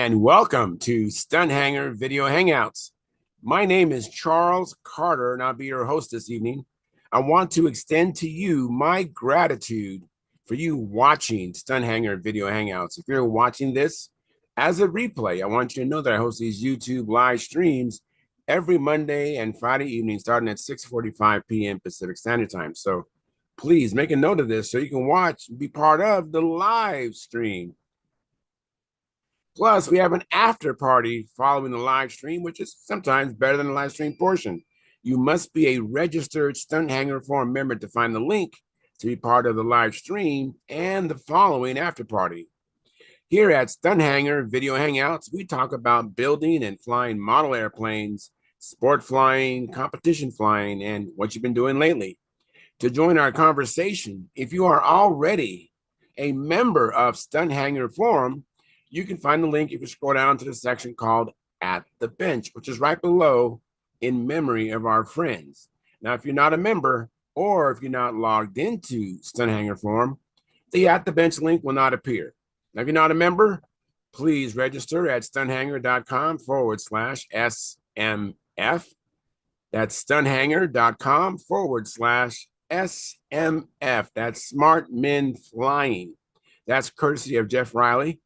and welcome to Stunthangar Video Hangouts. My name is Charles Carter, and I'll be your host this evening. I want to extend to you my gratitude for you watching Stunthangar Video Hangouts. If you're watching this as a replay, I want you to know that I host these YouTube live streams every Monday and Friday evening, starting at 6:45 p.m. Pacific Standard Time. So please make a note of this so you can watch and be part of the live stream. Plus, we have an after party following the live stream, which is sometimes better than the live stream portion. You must be a registered Stunthangar Forum member to find the link to be part of the live stream and the following after party. Here at Stunthangar Video Hangouts, we talk about building and flying model airplanes, sport flying, competition flying, and what you've been doing lately. To join our conversation, if you are already a member of Stunthangar Forum, you can find the link if you scroll down to the section called At the Bench, which is right below in memory of our friends. Now, if you're not a member or if you're not logged into Stunthangar Forum, the At the Bench link will not appear. Now, if you're not a member, please register at stunthangar.com/SMF. That's stunthangar.com/SMF. That's Smart Men Flying. That's courtesy of Jeff Riley.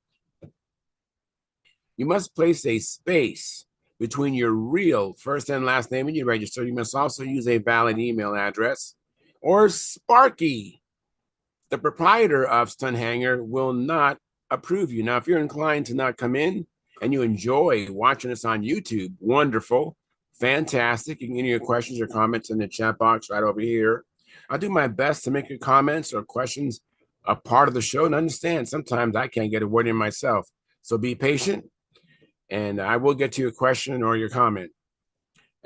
You must place a space between your real first and last name when you register. You must also use a valid email address. Or Sparky, the proprietor of Stunthangar, will not approve you. Now, if you're inclined to not come in and you enjoy watching us on YouTube, wonderful, fantastic. You can enter your questions or comments in the chat box right over here. I'll do my best to make your comments or questions a part of the show. And understand, sometimes I can't get a word in myself. So be patient, and I will get to your question or your comment.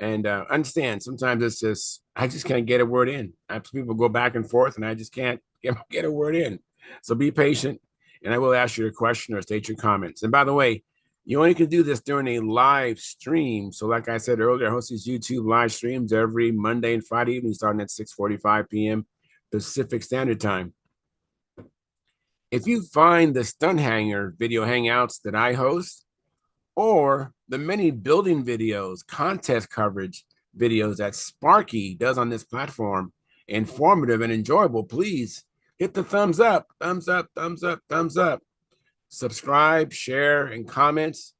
And understand, sometimes it's just, I just can't get a word in. I have people go back and forth, and I just can't get a word in. So be patient, and I will ask you a question or state your comments. And by the way, you only can do this during a live stream. So like I said earlier, I host these YouTube live streams every Monday and Friday evening, starting at 6:45 p.m. Pacific Standard Time. If you find the Stunthangar Video Hangouts that I host, or the many building videos, contest coverage videos that Sparky does on this platform, informative and enjoyable, please hit the thumbs up, thumbs up, thumbs up, thumbs up. Subscribe, share, and comments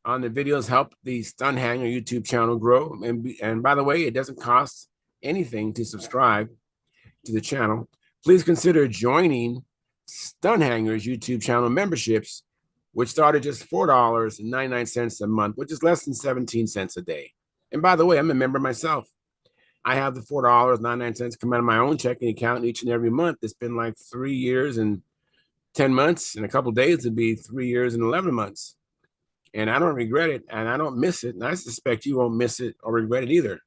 on the videos help the Stunthangar YouTube channel grow. And by the way, it doesn't cost anything to subscribe to the channel. Please consider joining Stunthangar's YouTube channel memberships, which started just $4.99 a month, which is less than 17 cents a day. And by the way, I'm a member myself. I have the $4.99 come out of my own checking account each and every month. It's been like 3 years and 10 months. In a couple of days, it'd be 3 years and 11 months. And I don't regret it, and I don't miss it. And I suspect you won't miss it or regret it either.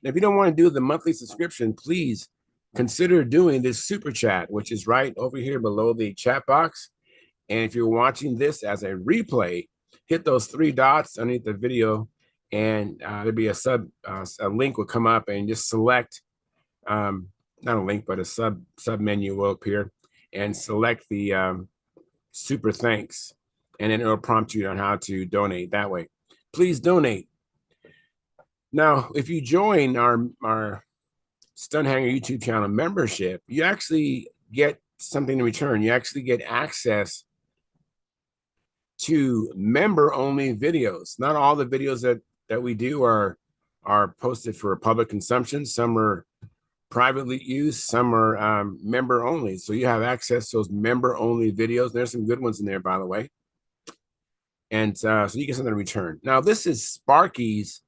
Now, if you don't want to do the monthly subscription, please consider doing this super chat, which is right over here below the chat box. And if you're watching this as a replay, hit those three dots underneath the video, and there'll be a link will come up, and just select, not a link, but a sub menu will appear, and select the super thanks, and then it'll prompt you on how to donate that way. Please donate. Now, if you join our Stunthangar YouTube channel membership, you actually get something in return. You actually get access to member-only videos. Not all the videos that we do are posted for public consumption. Some are privately used, some are member-only. So you have access to those member-only videos. There's some good ones in there, by the way. And so you get something in return. Now, this is Sparky's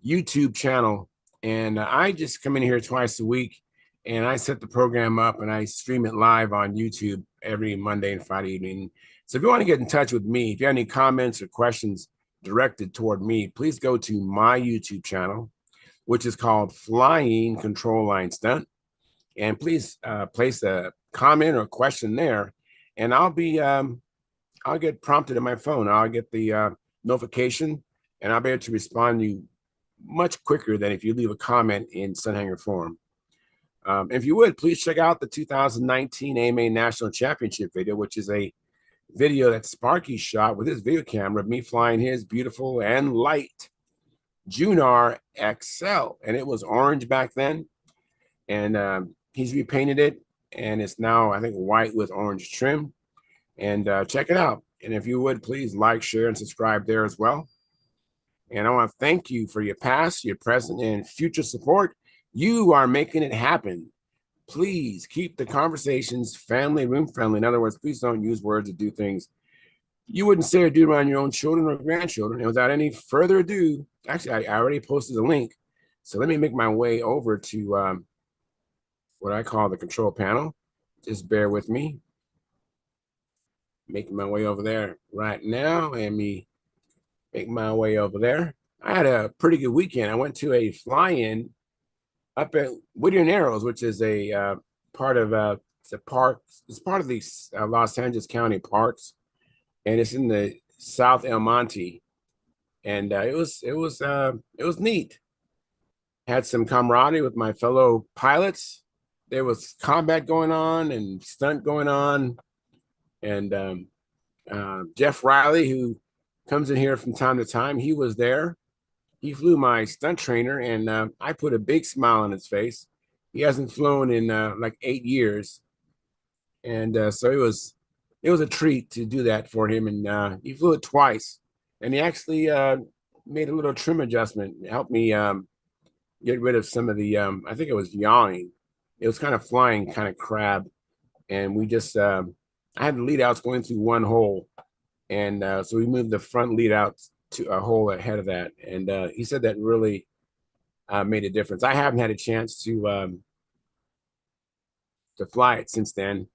YouTube channel, and I just come in here twice a week, and I set the program up, and I stream it live on YouTube every Monday and Friday evening. So if you want to get in touch with me, if you have any comments or questions directed toward me, please go to my YouTube channel, which is called Flying Control Line Stunt. And please place a comment or a question there, and I'll get prompted in my phone. I'll get the notification, and I'll be able to respond to you much quicker than if you leave a comment in Stunthangar Forum. If you would, please check out the 2019 AMA National Championship video, which is a video that Sparky shot with his video camera of me flying his beautiful and light Junar XL, and it was orange back then. And he's repainted it, and it's now, I think, white with orange trim. And check it out. And if you would, please like, share, and subscribe there as well. And I want to thank you for your past, your present, and future support. You are making it happen. Please keep the conversations family, room friendly. In other words, please don't use words to do things you wouldn't say or do around your own children or grandchildren. And without any further ado, actually, I already posted a link. So let me make my way over to what I call the control panel. Just bear with me. Making my way over there right now. And me make my way over there. I had a pretty good weekend. I went to a fly-in up at Whittier Narrows, which is a part of it's a park. It's part of the Los Angeles County parks, and it's in the South El Monte. And it was neat. Had some camaraderie with my fellow pilots. There was combat going on and stunt going on, and Jeff Riley, who comes in here from time to time, he was there. He flew my stunt trainer, and I put a big smile on his face. He hasn't flown in like 8 years, and so it was a treat to do that for him. And he flew it twice, and he actually made a little trim adjustment, helped me get rid of some of the I think it was yawing. It was kind of flying, kind of crab, and we just I had the lead outs going through one hole, and so we moved the front lead out to a hole ahead of that, and he said that really made a difference. I haven't had a chance to fly it since then.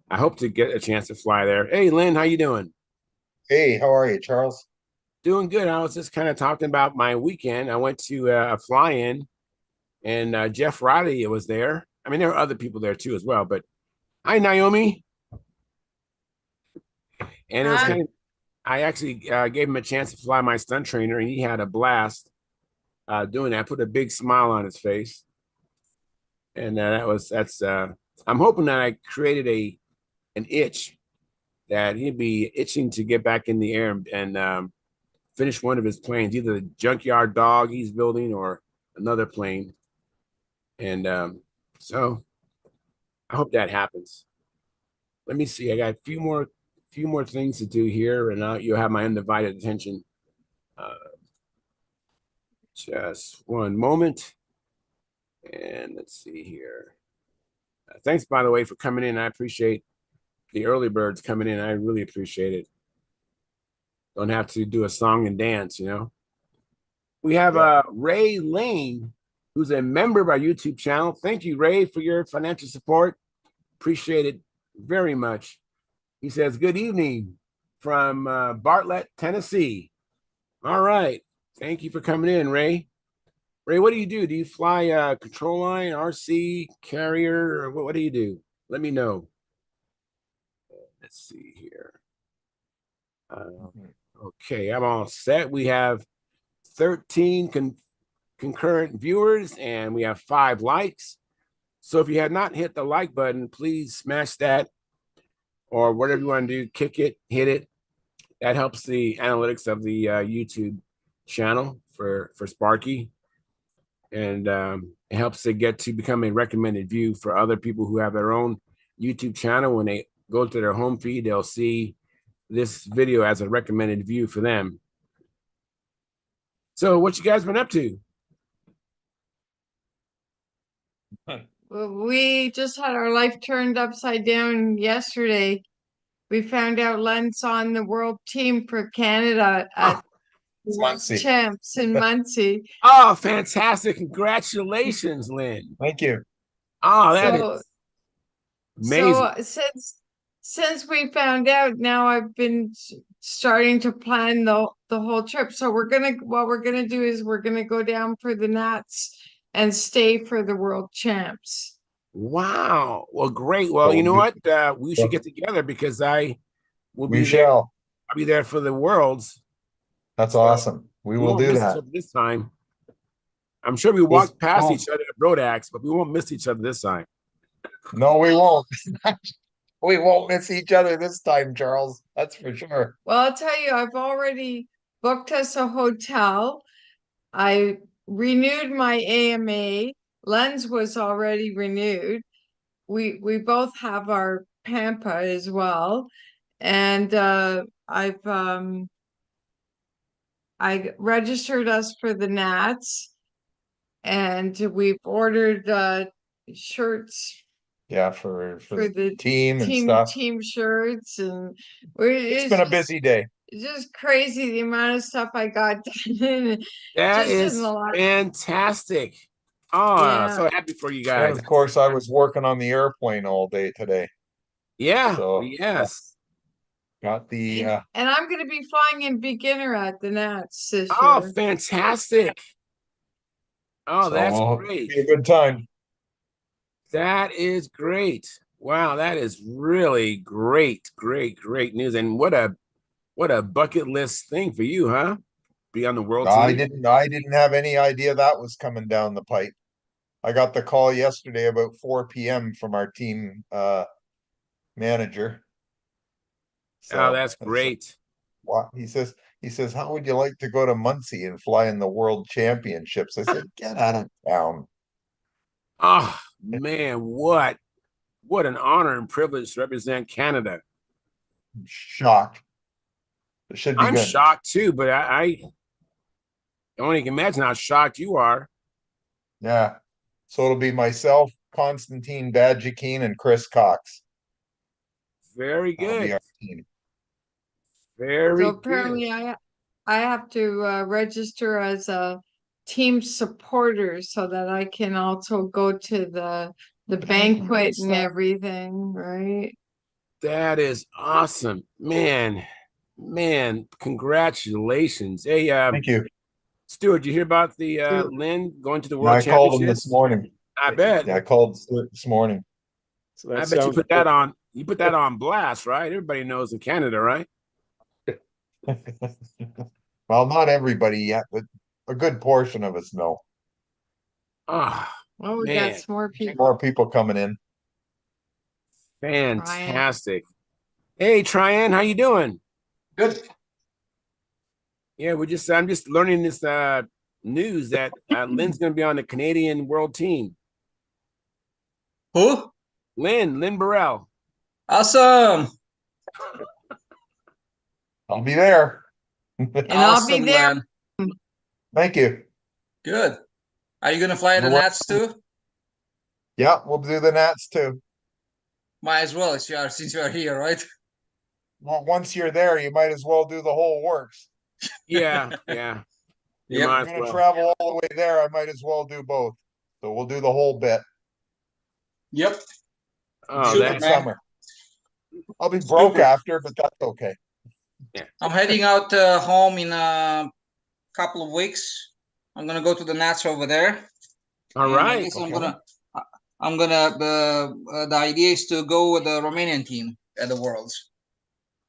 I hope to get a chance to fly there. Hey, Lynn, how you doing? Hey, how are you, Charles? Doing good. I was just kind of talking about my weekend. I went to a fly-in, and Jeff Riley was there. I mean, there were other people there too as well. But hi, Naomi. And it was Hi. kind of. I actually gave him a chance to fly my stunt trainer, and he had a blast doing that. I put a big smile on his face, and that's. I'm hoping that I created an itch that he'd be itching to get back in the air and finish one of his planes, either the junkyard dog he's building or another plane. And so I hope that happens. Let me see. I got a few more things to do here, and you'll have my undivided attention. Uh, just one moment. And let's see here. Thanks, by the way, for coming in. I appreciate the early birds coming in. I really appreciate it. Don't have to do a song and dance, you know. We have Ray Lane, who's a member of our YouTube channel. Thank you, Ray, for your financial support. Appreciate it very much. He says, good evening from Bartlett, Tennessee. All right. Thank you for coming in, Ray. Ray, what do you do? Do you fly control line, RC, carrier, or what do you do? Let me know. Let's see here. Okay, I'm all set. We have 13 concurrent viewers, and we have 5 likes. So if you have not hit the like button, please smash that, or whatever you want to do, kick it, hit it. That helps the analytics of the YouTube channel for Sparky, and it helps it get to become a recommended view for other people who have their own YouTube channel. When they go to their home feed, they'll see this video as a recommended view for them. So what you guys been up to? Well, we just had our life turned upside down yesterday. We found out Len's on the world team for Canada at Muncie. Champs in Muncie. Oh, fantastic. Congratulations, Lynn. Thank you. Oh, that So, is amazing. since we found out, now I've been starting to plan the whole trip. So what we're gonna do is we're gonna go down for the Nats and stay for the world champs. Wow. Well, great. Well, Well, you know we- what? We should get together because I will We be there. shall. I'll be there for the Worlds. That's So awesome. We we will won't do miss each that. other this time. I'm sure we walked past each other at Brodax, but we won't miss each other this time. No, we won't. We won't miss each other this time, Charles. That's for sure. Well, I'll tell you, I've already booked us a hotel. I renewed my AMA. Len's was already renewed. We both have our Pampa as well. And I registered us for the Nats, and we've ordered shirts Yeah, for for the the team and team stuff. team shirts, and we're, It's been a busy day. it's just crazy the amount of stuff I got done That just in the is last. fantastic. Oh, Yeah. so happy for you And guys. of course, I was working on the airplane all day today. Yeah, So yes. got the And I'm going to be flying in beginner at the Nats this Oh, year. fantastic. Oh, so that's it'll great. be a good time. That is great. Wow, that is really great, great news. And what a bucket list thing for you, huh? Be on the world I team. didn't have any idea that was coming down the pipe. I got the call yesterday about 4 p.m. from our team manager. Oh, So that's great. he says, how would you like to go to Muncie and fly in the world championships? I said, get out of town. Oh man, what an honor and privilege to represent Canada. I'm shocked. It should be I'm good. shocked too, but I only can imagine how shocked you are. Yeah. So it'll be myself, Constantine Badjakine, and Chris Cox. Very That'll be good. our team. So Very good. apparently I have to register as a team supporter so that I can also go to the banquet and everything, right? That is awesome. Man, congratulations. Hey, Thank you. Stuart, did you hear about the Yeah. Lynn going to the Yeah, World I called him this Championships? morning. I bet. Yeah, I called this morning. So I bet you put that on. You put that on blast, right? Everybody knows in Canada, right? Well, not everybody yet, but a good portion of us know. Ah, Well, we got man, some more people. More people coming in. Ryan. fantastic. Hey, Tryon, how you doing? Good. Yeah, I'm just learning this news that Lynn's going to be on the Canadian World Team. Who? Lynn Burrell. Awesome. I'll be there. And I'll be Awesome, there. Len. Thank you. Good. Are you gonna fly the You're Nats too? Yeah, we'll do the Nats too. Might as well, since you are here, right? Well, once you're there, you might as well do the whole works. Yeah. You Yep. We're might as gonna well. travel all the way there. I might as well do both. So we'll do the whole bit. Yep. Oh, Super, Good that's man. summer. I'll be broke Super. after, but that's okay. yeah. I'm heading out home in a couple of weeks. I'm gonna go to the Nats over there, All and I right. guess Okay. I'm gonna. The idea is to go with the Romanian team at the Worlds.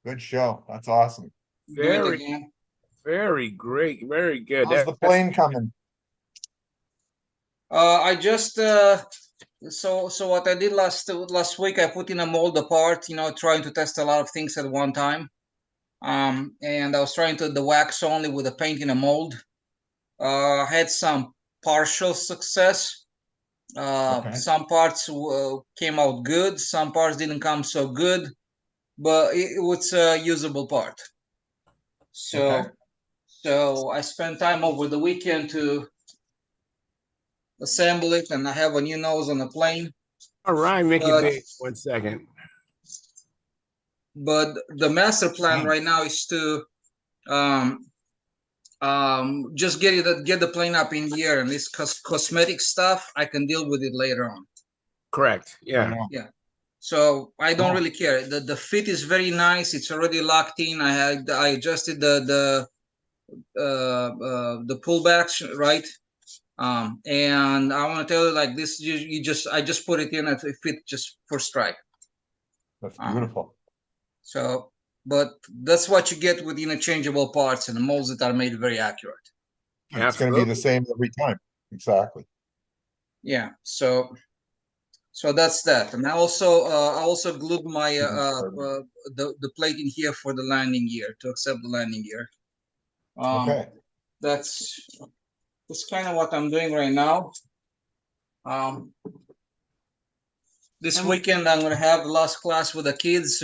Good show. That's awesome. Do it Very, again. very great. Very good. How's the That's plane coming? I just so what I did last week, I put in a mold apart, trying to test a lot of things at one time. And I was trying to the wax only with the paint in a mold. Had some partial success. Okay. Some parts came out good, some parts didn't come so good, but it was a usable part. Okay. So I spent time over the weekend to assemble it, and I have a new nose on the plane. all right. Make it But big. 1 second. but the master plan Nice. right now is to um, just get the plane up in the air, and this cosmetic stuff I can deal with it later on. Correct. Yeah. Yeah. So I don't Oh. really care. The fit is very nice. It's already locked in. I adjusted the pullbacks, right. And I want to tell you, like this, I just put it in at it fit just for strike. That's Um, beautiful. so, but that's what you get with interchangeable parts and the molds that are made very accurate. It's going to be the Absolutely. same every time. Exactly. Yeah. So So that's that. And I also glued my the plate in here for the landing gear to accept the landing gear. Okay. That's kind of what I'm doing right now. This And- weekend I'm gonna have the last class with the kids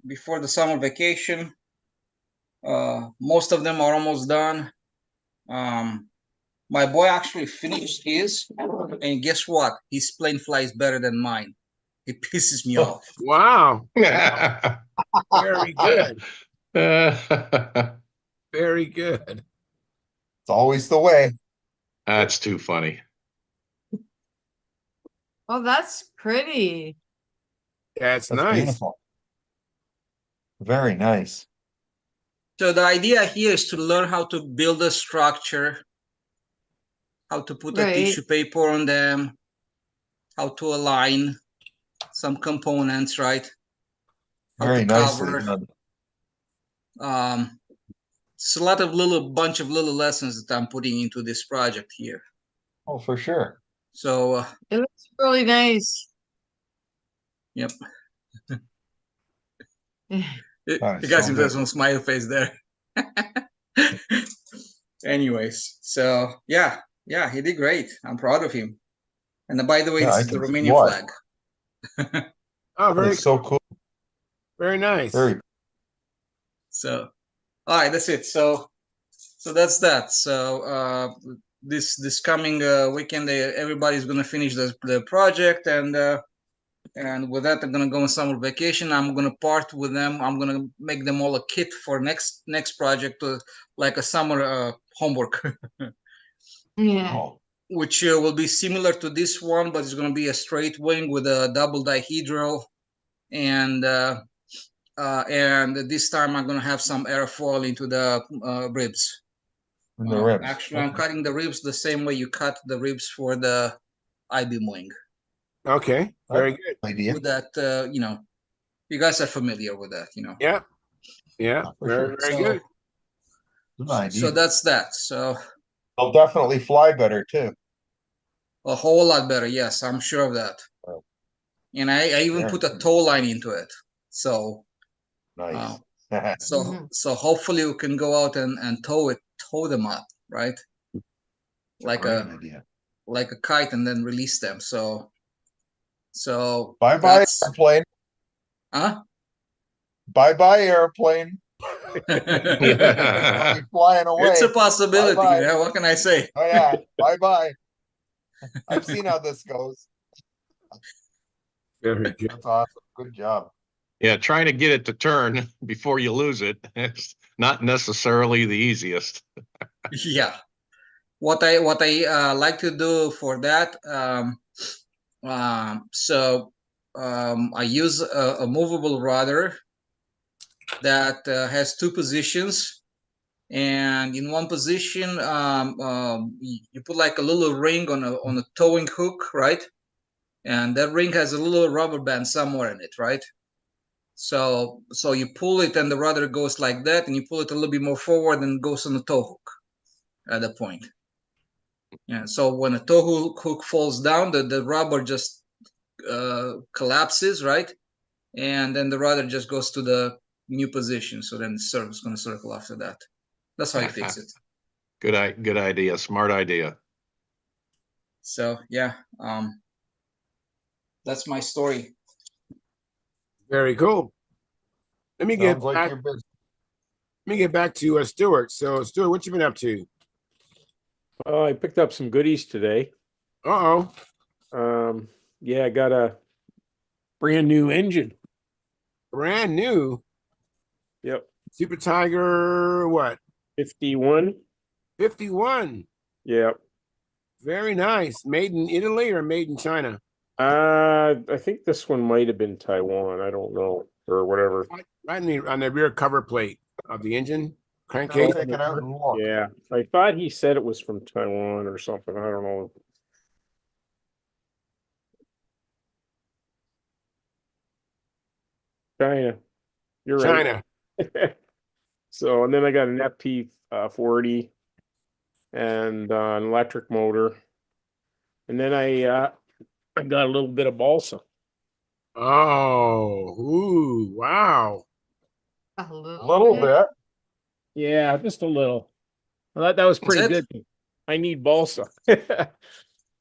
before the summer vacation. Most of them are almost done. My boy actually finished his, and guess what? His plane flies better than mine. It pisses me off. Wow. That's Very good. Very good. It's always the way. too funny. Oh, that's pretty. That's That's nice. beautiful. Very nice. So the idea here is to learn how to build a structure, how to put a Right. tissue paper on them, how to align some components, right? How Very to nicely cover. done. It's a bunch of little lessons that I'm putting into this project here. Oh, for sure. So, It looks really nice. yep. That You is guys so see good. there's some smiley face there. Anyways, so yeah, he did great. I'm proud of him. And by the way, Yeah, this I is the can see Romanian why. flag. Oh, very That's so cool. very nice. Very So, all right, that's it. So that's that. So this coming weekend, everybody's gonna finish the project, and with that, I'm gonna go on summer vacation. I'm gonna part with them. I'm gonna make them all a kit for next project, like a summer homework, Yeah. oh, which will be similar to this one, but it's gonna be a straight wing with a double dihedral, and this time I'm gonna have some airfoil into the ribs. in the ribs. Actually, I'm cutting the ribs the same way you cut the ribs for the I-beam wing. Okay. Very That's good. an idea. With that, you guys are familiar with that, Yeah. Yeah. For Very, sure. very So, good. Good idea. so that's that. So They'll definitely fly better too. a whole lot better. Yes, I'm sure of that. Oh. And I even Very put a good. tow line into it. So Nice. so hopefully we can go out and tow them up, right? Like Great idea. like a kite, and then release them. So Bye bye that's airplane. huh? Bye bye airplane. I'll be flying away. It's a possibility. Bye-bye. Yeah, what can I say? Oh yeah. Bye bye. I've seen how this goes. Very good. That's awesome. Good job. Yeah, trying to get it to turn before you lose it is not necessarily the easiest. Yeah. What I like to do for that, I use a movable rudder that has two positions, and in one position, you put like a little ring on a towing hook, right? And that ring has a little rubber band somewhere in it, right? So you pull it, and the rudder goes like that, and you pull it a little bit more forward, and it goes on the tow hook at the point. Yeah. So when a tow hook falls down, the rubber just collapses, right? And then the rudder just goes to the new position. So then it's going to circle after that. That's how you fix it. Good idea. Smart idea. So yeah, that's my story. Very cool. Let me get Sounds like back. you're busy. Let me get back to Stuart. So, Stuart, what you been up to? I picked up some goodies today. Uh-oh. Yeah, I got a brand new engine. Brand new Yep, Super Tiger, what? 51. 51. Yep. Very nice. Made in Italy or made in China? I think this one might have been Taiwan. I don't know, or whatever. Right on the rear cover plate of the engine I'll crankcase. take it out and look. Yeah, I thought he said it was from Taiwan or something. I don't know. China. You're right. China. So, and then I got an FP 40 and an electric motor. And then I I got a little bit of balsa. Oh, ooh, wow. A A little little bit. bit. Yeah, just a little. I thought that was Is pretty it? good. I need balsa.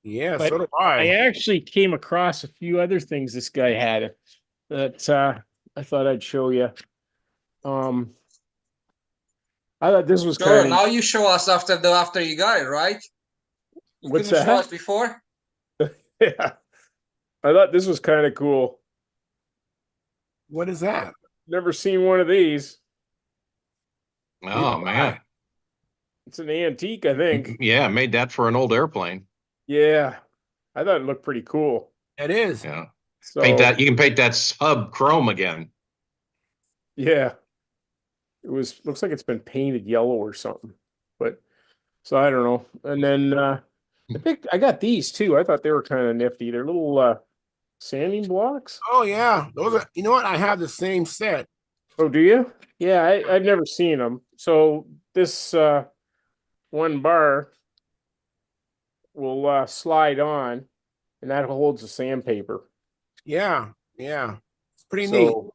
Yeah, But so do I I. actually came across a few other things this guy had that I thought I'd show you. I thought this was Sure. kind of Now you show us after you got it, right? You what's couldn't show us that? before. Yeah, I thought this was kind of cool. What is that? Never seen one of these. Oh, man. It's an antique, I think. Yeah, made that for an old airplane. Yeah, I thought it looked pretty cool. It is. Yeah. Paint So that. You can paint that sub chrome again. yeah, looks like it's been painted yellow or something. But so I don't know. And then I got these too. I thought they were kind of nifty. They're little sanding blocks. Oh yeah, those are. You know what? I have the same set. Oh, do you? Yeah, I've never seen them. So this one bar will slide on, and that holds the sandpaper. Yeah, yeah, it's pretty neat. So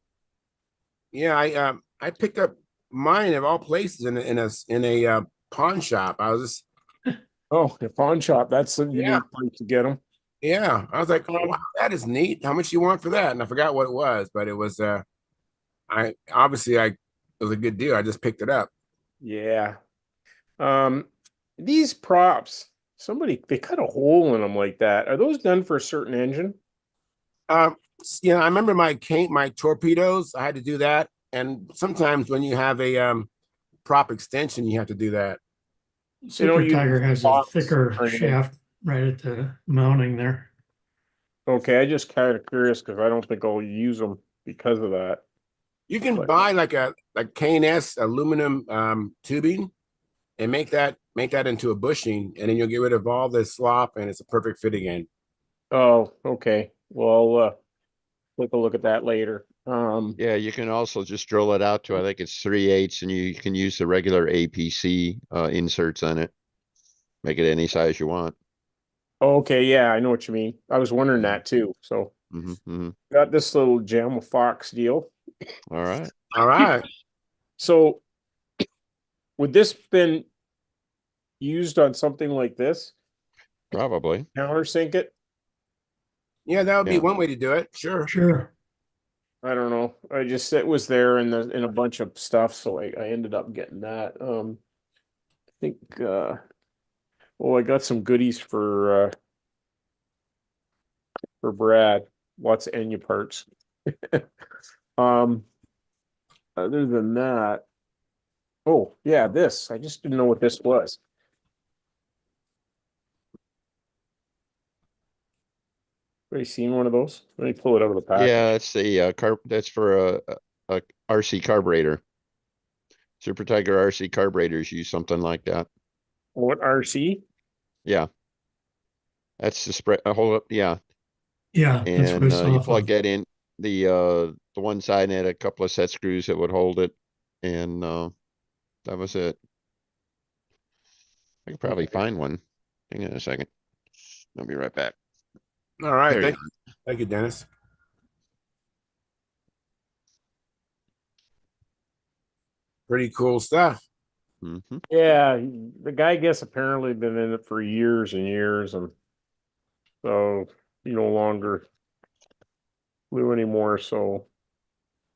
Yeah, I picked up mine of all places in a pawn shop. I was just oh, the pawn shop. That's a yeah, unique place to get them. yeah. I was like, wow, that is neat. How much you want for that? And I forgot what it was, but it was I obviously I it was a good deal. I just picked it up. Yeah. Um, these props, they cut a hole in them like that. Are those done for a certain engine? Um, I remember my torpedoes. I had to do that, and sometimes when you have a prop extension, you have to do that. They don't Super use Tiger has a box thicker or anything. shaft right at the mounting there. Okay, I just kind of curious because I don't think I'll use them because of that. You can But- buy like K&S aluminum tubing and make that into a bushing, and then you'll get rid of all the slop, and it's a perfect fit again. Oh, okay. Well, take a look at that later. Yeah, you can also just drill it out to, I think it's 3/8, and you can use the regular APC inserts on it. Make it any size you want. Okay, yeah, I know what you mean. I was wondering that too. So got this little gem Fox deal. All right. All right. So would this been used on something like this? Probably. Countersink it? Yeah, that would be Yeah. one way to do it. Sure. Sure. I don't know. It was there in a bunch of stuff, so I ended up getting that. I think I got some goodies for Brad. Lots of Enya parts. Other than that, oh yeah, this. I just didn't know what this was. Have you seen one of those? Let me pull it out of the package. Yeah, it's the that's for a RC carburetor. Super Tiger RC carburetors use something like that. What RC? Yeah. That's the spread. Hold up. Yeah. Yeah, that's what I And saw you off plug of. that in the one side and had a couple of set screws that would hold it. And that was it. I could probably find one. Hang on a second. I'll be right back. All right. There you Thank you, Dennis. Pretty cool stuff. Yeah, the guy guess apparently been in it for years and years, and so he no longer flew anymore. So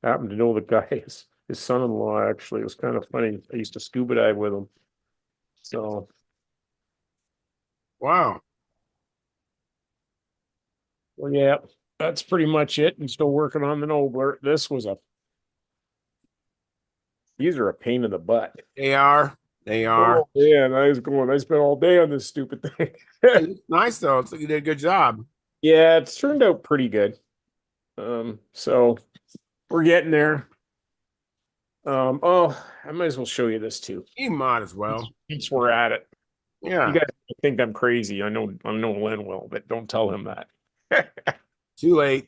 happened to know the guy, his son-in-law actually. It was kind of funny. I used to scuba dive with him. So Wow. well, yeah, that's pretty much it. I'm still working on the Nobler. These are a pain in the butt. They are. They are. Oh man, I spent all day on this stupid thing. It's nice though. It's like you did a good job. Yeah, it's turned out pretty good. So we're getting there. Oh, I might as well show you this too. You might as well. Since we're at it. Yeah. You guys think I'm crazy. I know Len will, but don't tell him that. Too late.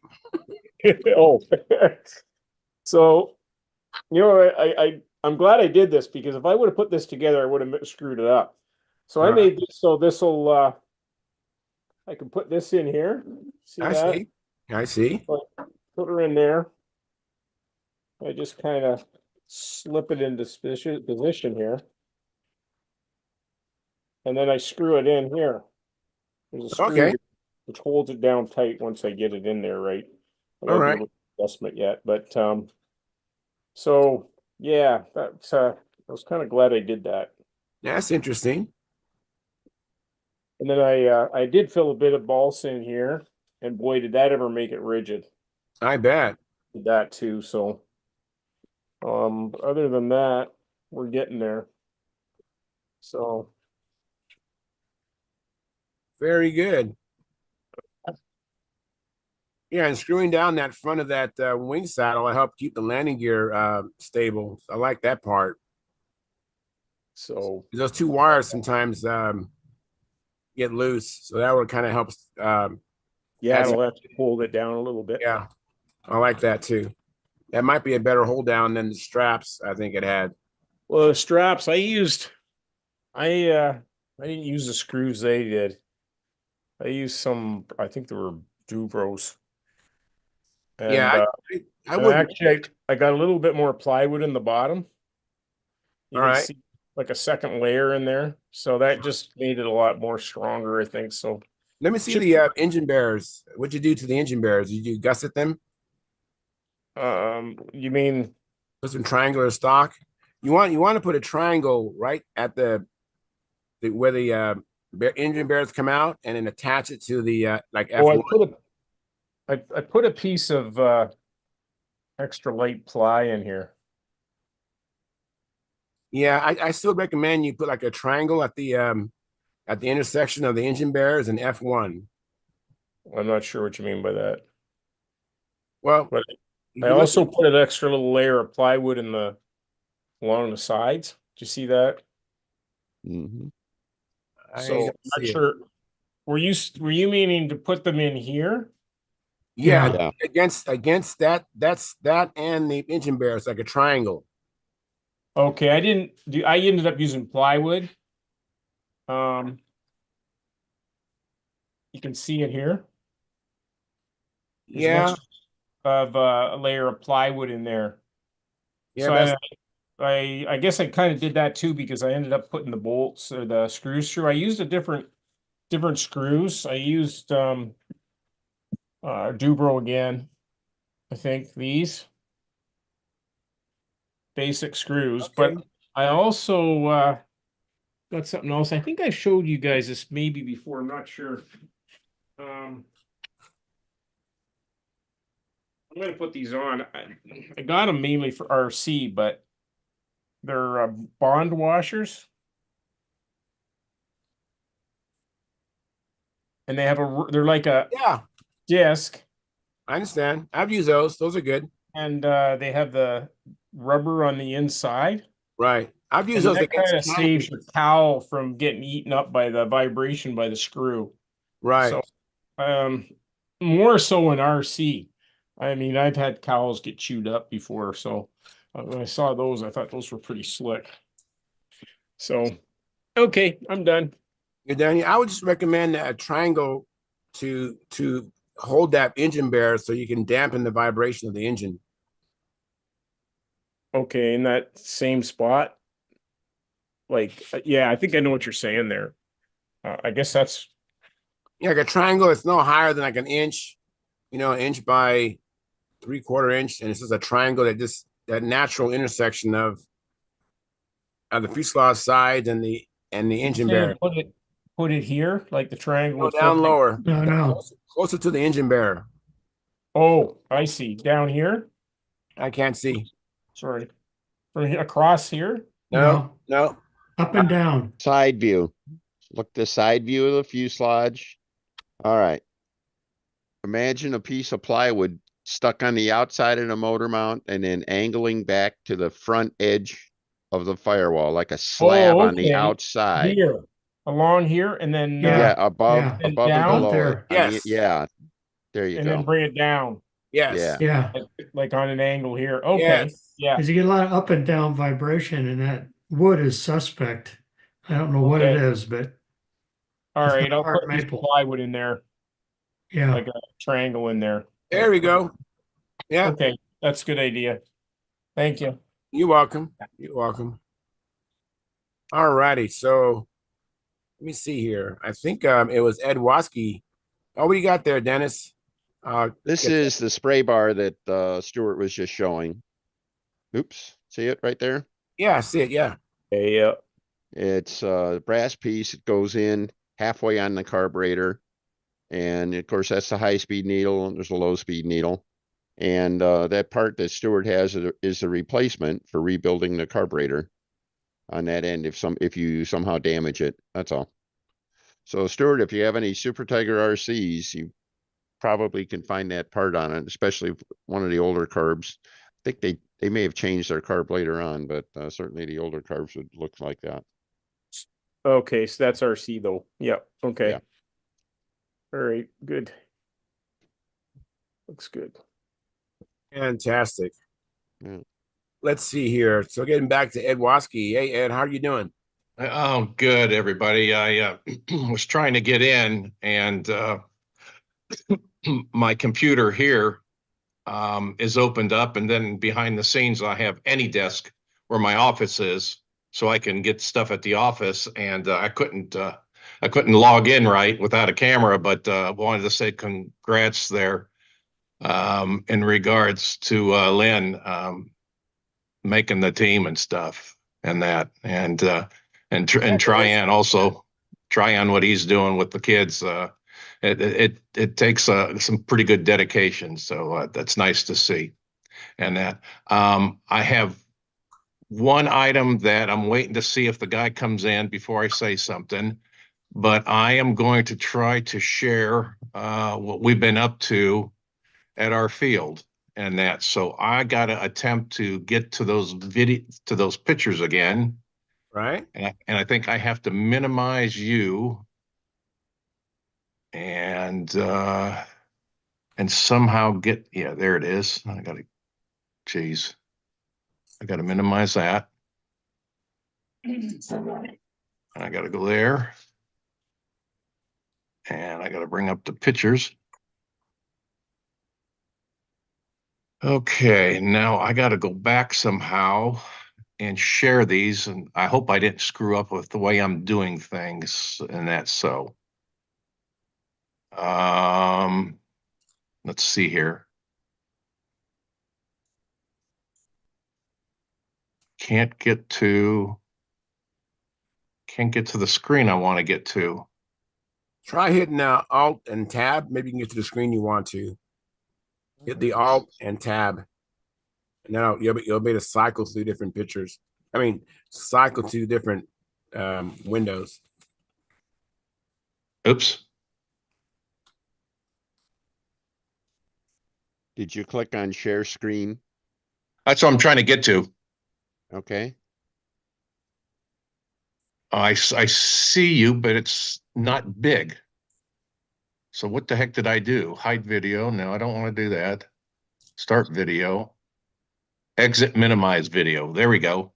Oh. So, I'm glad I did this because if I would have put this together, I would have screwed it up. So I made this so I can put this in here. See I that? see. I see. Put her in there. I just kind of slip it into position here. And then I screw it in here. There's a screw Okay. which holds it down tight once I get it in there, right? I All gotta do a right. little adjustment yet, but so yeah, that's I was kind of glad I did that. That's interesting. And then I did fill a bit of balsa in here, and boy, did that ever make it rigid. I bet. Did that too. So other than that, we're getting there. So Very good. Yeah, and screwing down that front of that wing saddle will help keep the landing gear stable. I like that part. so Those two wires sometimes get loose, so that would kind of help. yeah, add some- it'll have to hold it down a little bit. yeah, I like that too. That might be a better hold down than the straps I think it had. Well, the straps I didn't use the screws they did. I used some, I think they were Dubros. Yeah, And I and wouldn't. actually I got a little bit more plywood in the bottom. You All can right. see like a second layer in there. So that just made it a lot more stronger, I think. So Let me see Should- the engine bearers. What'd you do to the engine bearers? Did you gusset them? you mean Put some triangular stock. You want to put a triangle right at the where the engine bearers come out, and then attach it to the like oh F1. I put a piece of extra light ply in here. Yeah, I still recommend you put like a triangle at the intersection of the engine bearers and F1. I'm not sure what you mean by that. Well, But if I you look, also put an extra little layer of plywood in the along the sides. Do you see that? Mhm. I So I'm don't not see it. sure. Were you meaning to put them in here? Yeah, Yeah. against that and the engine bearers like a triangle. Okay, I didn't do. I ended up using plywood. Um, you can see it here. There's an Yeah, extra of a layer of plywood in there. yeah, So that's I guess I kind of did that too because I ended up putting the bolts or the screws through. I used a different screws. I used Dubro again. I think these basic screws, but okay. I also got something else. I think I showed you guys this maybe before. I'm not sure. Um, I'm gonna put these on. I got them mainly for RC, but they're bond washers, and they have they're like a Yeah, disc, I understand. I've used those. Those are good. and they have the rubber on the inside, Right. I've used and those that kind against of saves concrete. your cowl from getting eaten up by the vibration by the screw. Right. So, um, more so in RC. I mean, I've had cowls get chewed up before, so when I saw those, I thought those were pretty slick. So, okay, I'm done. You're done. I would just recommend a triangle to hold that engine bearer so you can dampen the vibration of the engine. Okay, in that same spot. Like, yeah, I think I know what you're saying there. I guess that's Yeah, like a triangle, it's no higher than like an inch, an inch by 3/4 inch, and it's just a triangle that natural intersection of the fuselage sides and the engine saying bearer. put it here, like the triangle Go would flip. down lower, No. closer to the engine bearer. Oh, I see. Down here. I can't see. Sorry. From across here. No, no. Up and down. Side view. Look the side view of the fuselage. All right. Imagine a piece of plywood stuck on the outside of the motor mount and then angling back to the front edge of the firewall, like a slab on the okay. outside. Here, along here, and then Yeah. Yeah, above, yeah. And above and down? Up below it. there. Yes. Yeah, there you and then go. bring it down, Yes. Yeah. like on an angle here. Okay. Yes. Yeah. Because you get a lot of up and down vibration, and that wood is suspect. I don't know what it Okay. is, but All right, I'll Hard put a piece of maple. plywood in there, Yeah, like a triangle in there. There we go. Yeah, Okay, that's a good idea. Thank you. you're welcome. You're welcome. All righty. So let me see here. I think it was Ed Waskey. Oh, what do you got there, Dennis? This get is the spray bar that Stuart was just showing. Oops, see it right there? Yeah, I see it. Yeah. Yeah. It's a brass piece. It goes in halfway on the carburetor. And of course, that's the high-speed needle, and there's a low-speed needle. And that part that Stuart has is the replacement for rebuilding the carburetor on that end if you somehow damage it. That's all. So Stuart, if you have any Super Tiger RCs, you probably can find that part on it, especially one of the older carbs. I think they may have changed their carb later on, but certainly the older carbs would look like that. Okay, so that's RC though. Yeah. Okay. Yeah. All right. Good. Looks good. Fantastic. Yeah. Let's see here. So getting back to Ed Waskey. Hey, Ed, how are you doing? Oh, good, everybody. I was trying to get in, and my computer here is opened up, and then behind the scenes, I have AnyDesk where my office is, so I can get stuff at the office. And I couldn't log in right without a camera, but wanted to say congrats there in regards to Lynn making the team and stuff, and that, and Tryon also, Tryon what he's doing with the kids. It takes some pretty good dedication, so that's nice to see. And that I have one item that I'm waiting to see if the guy comes in before I say something, but I am going to try to share what we've been up to at our field and that. So I got to attempt to get to those pictures again. Right. And I think I have to minimize you and somehow get, yeah, there it is. I got to minimize that. And I got to go there. And I got to bring up the pictures. Okay, now I got to go back somehow and share these. And I hope I didn't screw up with the way I'm doing things and that. So, let's see here. Can't get to the screen I want to get to. Try hitting Alt and Tab. Maybe you can get to the screen you want to. Hit the Alt and Tab. And now you'll be able to cycle through different pictures. I mean, cycle to different windows. Oops. Did you click on share screen? That's what I'm trying to get to. Okay. I see you, but it's not big. So what the heck did I do? Hide video? No, I don't want to do that. Start video. Exit minimize video. There we go.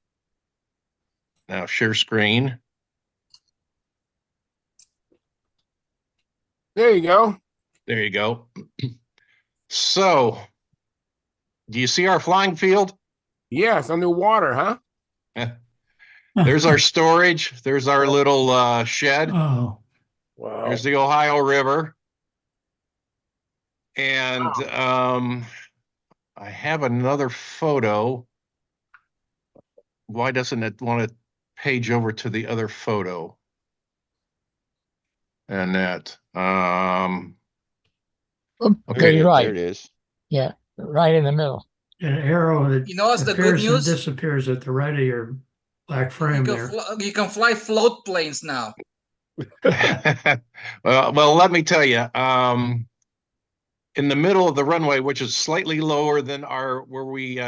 Now share screen. There you go. There you go. So, do you see our flying field? Yeah, it's underwater, huh? There's our storage. There's our little shed. Oh, Wow. There's the Ohio River. And I have another photo. Why doesn't it want to page over to the other photo? And that. Okay, You're right. there it is. Yeah, right in the middle. an arrow that You know what's the good appears and news? disappears at the right of your black frame there. You can fly float planes now. well, let me tell you. In the middle of the runway, which is slightly lower than where we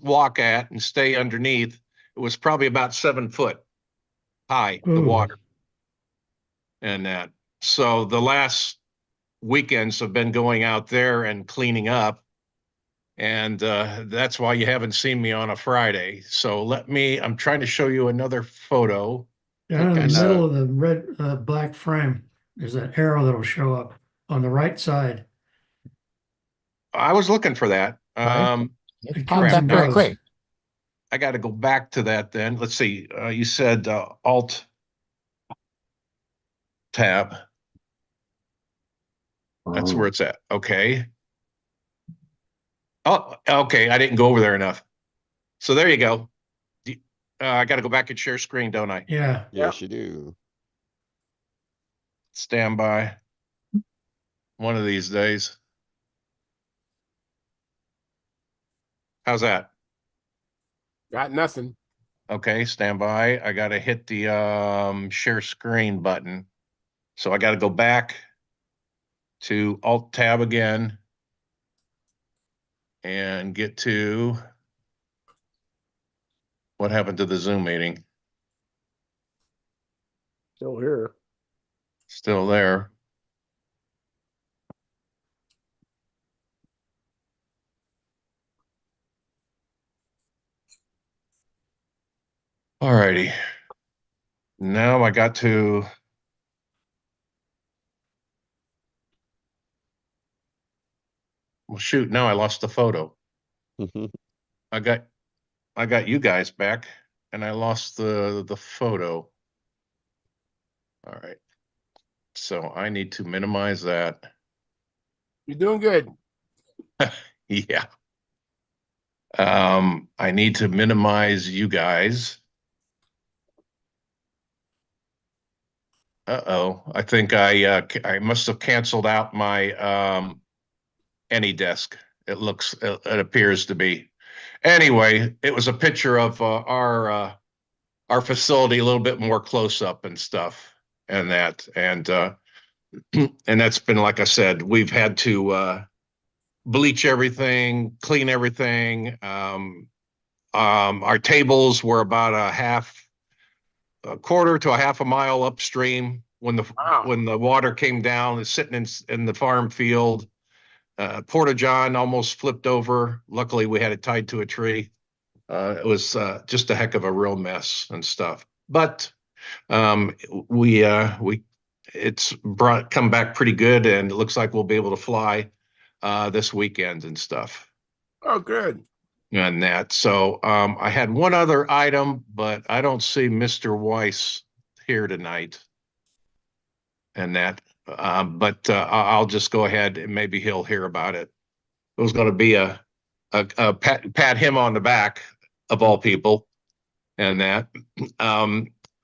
walk at and stay underneath, it was probably about 7 foot high, the Ooh. water. And that. So the last weekends have been going out there and cleaning up. And that's why you haven't seen me on a Friday. So I'm trying to show you another photo. Down in the kinda- middle of the red, black frame, there's an arrow that'll show up on the right side. I was looking for that. Right. It It comes popped up and very goes. quick. I got to go back to that then. Let's see. You said Alt tab. That's where it's at. Okay. Oh, okay. I didn't go over there enough. So there you go. I got to go back and share screen, don't I? Yeah. Yes, you do. Stand by. One of these days. How's that? Got nothing. Okay, stand by. I got to hit the share screen button. So I got to go back to Alt tab again and get to what happened to the Zoom meeting. Still here. Still there. All righty. Now I got to. Well, shoot, now I lost the photo. I got you guys back and I lost the photo. All right. So I need to minimize that. You're doing good. Yeah. I need to minimize you guys. Uh-oh. I think I must have canceled out my AnyDesk. It appears to be. Anyway, it was a picture of our facility a little bit more close up and stuff and that and that's been, like I said, we've had to bleach everything, clean everything. Our tables were about a quarter to a half a mile upstream when the water came down. It's sitting in the farm field. Porta John almost flipped over. Luckily, we had it tied to a tree. It was just a heck of a real mess and stuff. But we it's come back pretty good, and it looks like we'll be able to fly this weekend and stuff. Oh, good. And that. So I had one other item, but I don't see Mr. Weiss here tonight. And that, but I'll just go ahead and maybe he'll hear about it. It was going to be a pat him on the back of all people, and that.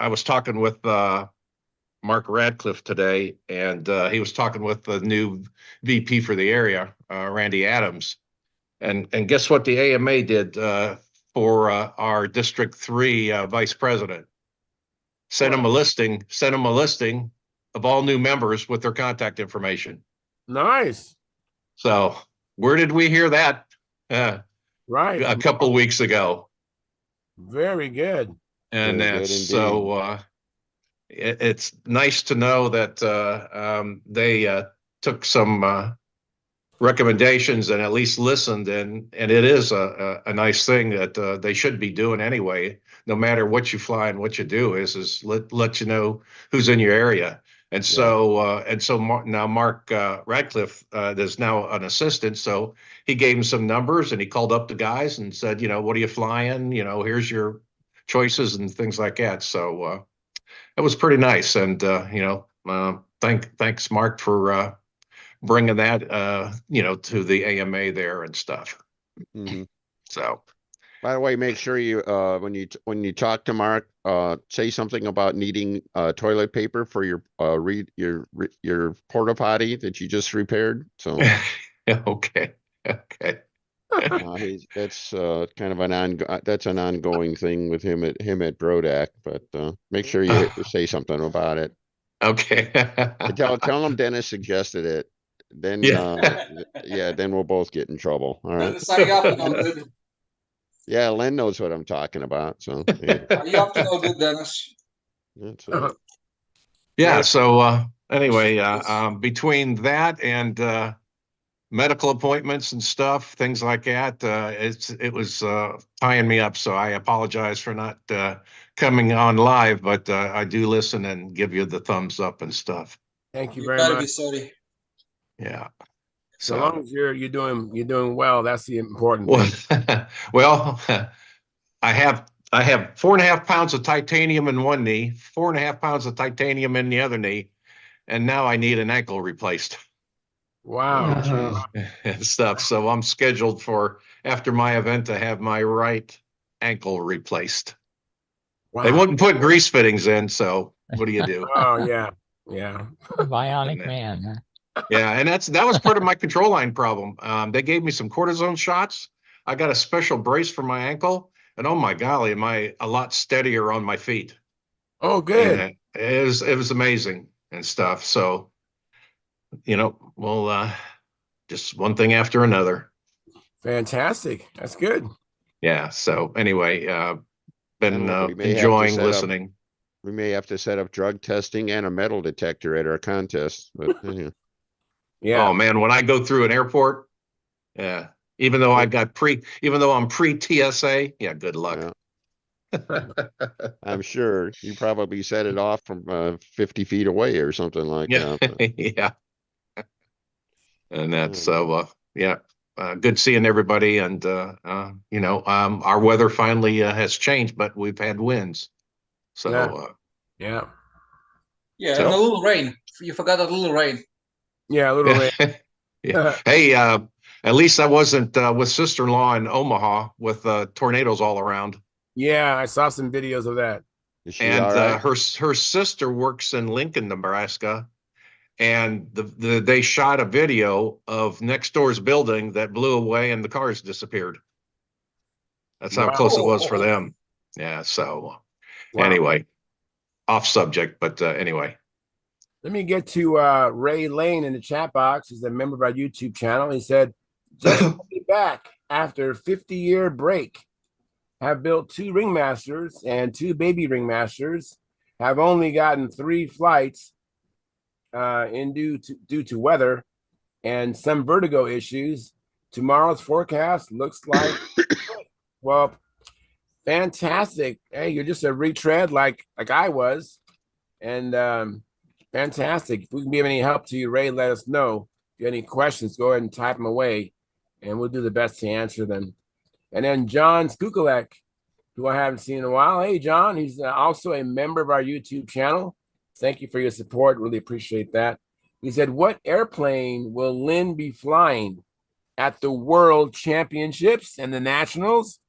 I was talking with Mark Radcliffe today, and he was talking with the new VP for the area, Randy Adams. And guess what the AMA did for our District 3 vice president? Sent him a listing of all new members with their contact information. Nice. So where did we hear that? Right. A couple weeks ago. Very good. And Very that's good so it's nice to know that they took some recommendations and at least listened, and it is a nice thing that they should be doing anyway. No matter what you fly and what you do, is let you know who's in your area. And so now Mark Radcliffe is now an assistant, so he gave him some numbers and he called up the guys and said, what are you flying? Here's your choices and things like that. So it was pretty nice, and thanks Mark for bringing that to the AMA there and stuff. Mhm. So By the way, make sure you when you talk to Mark, say something about needing toilet paper for your your porta potty that you just repaired. So okay. that's kind of that's an ongoing thing with him at Brodak. But make sure you say something about it. Okay. Tell him Dennis suggested it. Then then we'll both get in trouble. All right. Dennis, are you up to no good? Yeah, Len knows what I'm talking about. So Are you up to no good, Dennis? that's Yeah. So anyway, between that and medical appointments and stuff, things like that, it was tying me up. So I apologize for not coming on live, but I do listen and give you the thumbs up and stuff. Thank you You very gotta much. be sorry. Yeah. So long as you're doing well, that's the important Well, thing. well, I have 4.5 pounds of titanium in one knee, 4.5 pounds of titanium in the other knee, and now I need an ankle replaced Wow. geez. and stuff. So I'm scheduled for after my event to have my right ankle replaced. They Wow. wouldn't put grease fittings in, so what do you do? Oh yeah. Yeah. Bionic And, man, huh? yeah, and that was part of my control line problem. They gave me some cortisone shots. I got a special brace for my ankle, and oh my golly, am I a lot steadier on my feet? Oh, good. And it was amazing and stuff. So well, just one thing after another. Fantastic. That's good. Yeah. So anyway, I been don't know, we may have to enjoying set up, listening. we may have to set up drug testing and a metal detector at our contest, but yeah. Yeah. Oh man, when I go through an airport, yeah, even though I'm pre TSA, yeah, good luck. Yeah. I'm sure you probably set it off from 50 feet away or something like Yeah, that. But, yeah, and that's oh, so yeah. Good seeing everybody, and our weather finally has changed, but we've had winds. So, Yeah. Yeah. Yeah, and a so little rain. You forgot a little rain. Yeah. A little yeah, rain. yeah. Hey, at least I wasn't with sister-in-law in Omaha with tornadoes all around. Yeah. I saw some videos of that. is she And all right? her sister works in Lincoln, Nebraska, and they shot a video of next door's building that blew away and the cars disappeared. That's how Wow. close it was for Oh, them. Yeah. So Wow. anyway, off subject, but anyway. Let me get to Ray Lane in the chat box. He's a member of our YouTube channel. He said, just back after a 50-year break. Have built 2 ringmasters and 2 baby ringmasters. Have only gotten 3 flights due to weather and some vertigo issues. Tomorrow's forecast looks like well, fantastic. Hey, you're just a retread like I was, and fantastic. If we can be of any help to you, Ray, let us know. If you have any questions, go ahead and type them away, and we'll do the best to answer them. And then John Skukulek, who I haven't seen in a while. Hey, John, he's also a member of our YouTube channel. Thank you for your support. Really appreciate that. He said, what airplane will Lynn be flying at the World Championships and the Nationals?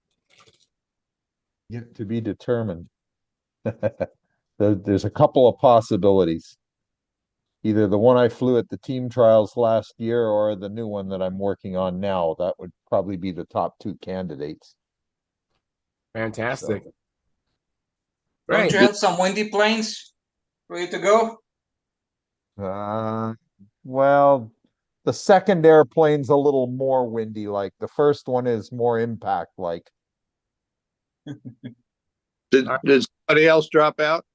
Yet to be determined. There's a couple of possibilities. Either the one I flew at the team trials last year or the new one that I'm working on now. That would probably be the top 2 candidates. Fantastic. So, don't Great. you have some windy planes ready to go? well, the second airplane's a little more windy, like the first one is more impact like. Did somebody else drop out?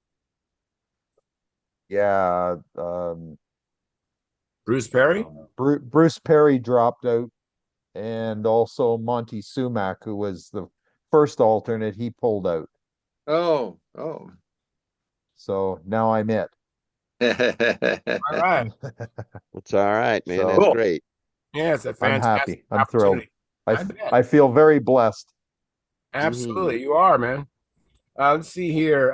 Yeah, Bruce Perry? Bruce Perry dropped out, and also Monty Sumac, who was the first alternate, he pulled out. Oh. So now I'm it. All right. It's all right, man. So- That's Cool. great. Yeah, it's a I'm fantastic happy. I'm thrilled. opportunity. I bet. I feel very blessed. Absolutely. You are, man. Let's see here.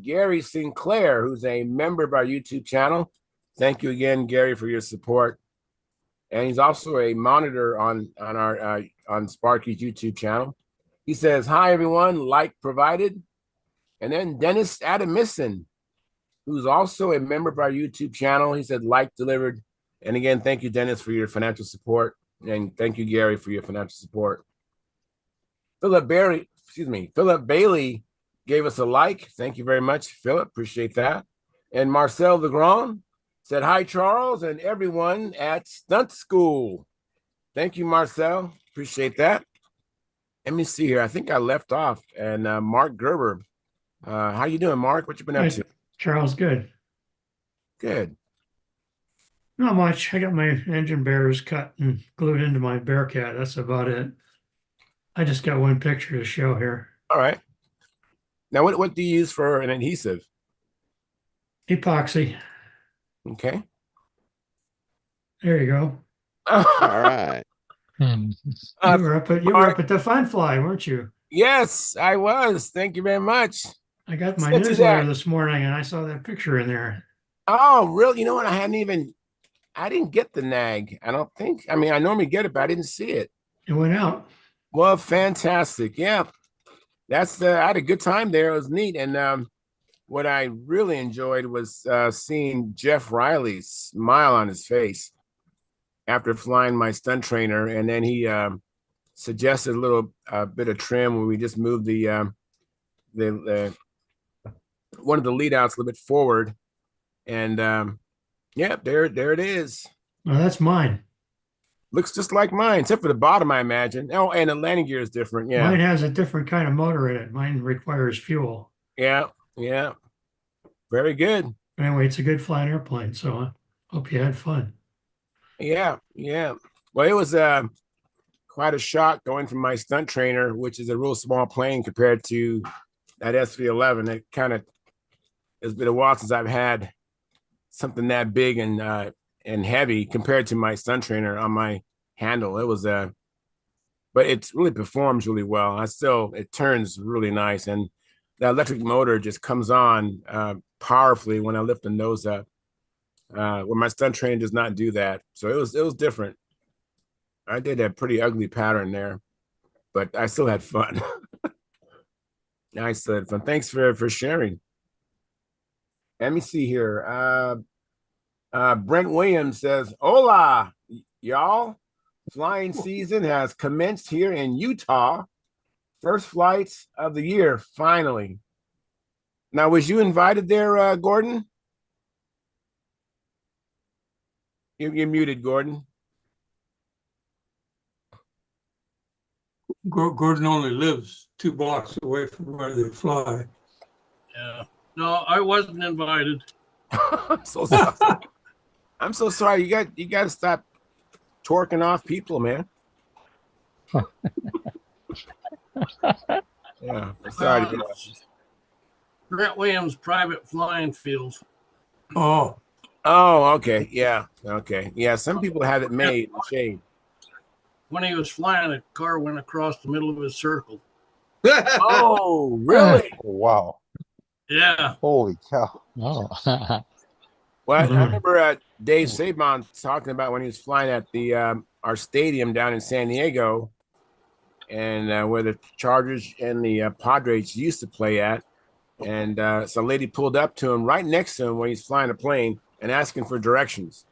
Gary Sinclair, who's a member of our YouTube channel. Thank you again, Gary, for your support. And he's also a monitor on our on Sparky's YouTube channel. He says, "Hi everyone, like provided." And then Dennis Adamison, who's also a member of our YouTube channel. He said, "Like delivered." And again, thank you, Dennis, for your financial support, and thank you, Gary, for your financial support. Philip Bailey gave us a like. Thank you very much, Philip. Appreciate that. And Marcel Legrand said, hi, Charles, and everyone at Stunt School. Thank you, Marcel. Appreciate that. Let me see here. I think I left off. And Mark Gerber. How you doing, Mark? What you been up to? Charles, good. Good. Not much. I got my engine bearers cut and glued into my Bearcat. That's about it. I just got one picture to show here. All right. Now, what do you use for an adhesive? Epoxy. Okay. There you go. All right. Hmm. You were up at the Fun Fly, weren't you? Yes, I was. Thank you very much. I got my Sent you newsletter that. this morning and I saw that picture in there. Oh, really? You know what? I didn't get the nag. I don't think. I mean, I normally get it, but I didn't see it. It went out. Well, fantastic. Yeah. I had a good time there. It was neat. And what I really enjoyed was seeing Jeff Riley's smile on his face after flying my stunt trainer. And then he suggested a little bit of trim where we just moved the one of the lead outs a little bit forward. And yeah, there it is. Oh, that's mine. Looks just like mine, except for the bottom, I imagine. Oh, and the landing gear is different. Yeah. Mine has a different kind of motor in it. Mine requires fuel. Yeah. Yeah. Very good. Anyway, it's a good flying airplane. So I hope you had fun. Yeah. Yeah. Well, it was quite a shock going from my stunt trainer, which is a real small plane compared to that SV-11. It kind of it's been a while since I've had something that big and heavy compared to my stunt trainer on my handle. It was but it really performs really well. It turns really nice, and the electric motor just comes on powerfully when I lift the nose up. Where my stunt trainer does not do that, so it was different. I did a pretty ugly pattern there, but I still had fun. I still had fun. Thanks for sharing. Let me see here. Brent Williams says, "Hola, y'all. Flying season has commenced here in Utah. First flights of the year, finally." Now, was you invited there, Gordon? You're muted, Gordon. Gordon only lives 2 blocks away from where they fly. Yeah. No, I wasn't invited. I'm so sorry. I'm so sorry. You got to stop torquing off people, man. Yeah, sorry. Brent Williams private flying field. Oh. Oh, okay. Yeah. Okay. Yeah. Some people have it made in shade. When he was flying, a car went across the middle of his circle. Oh, really? Wow. Yeah. Holy cow. Oh. Well, I remember Dave Sabon talking about when he was flying at the our stadium down in San Diego, and where the Chargers and the Padres used to play at. And so a lady pulled up to him right next to him when he's flying a plane and asking for directions.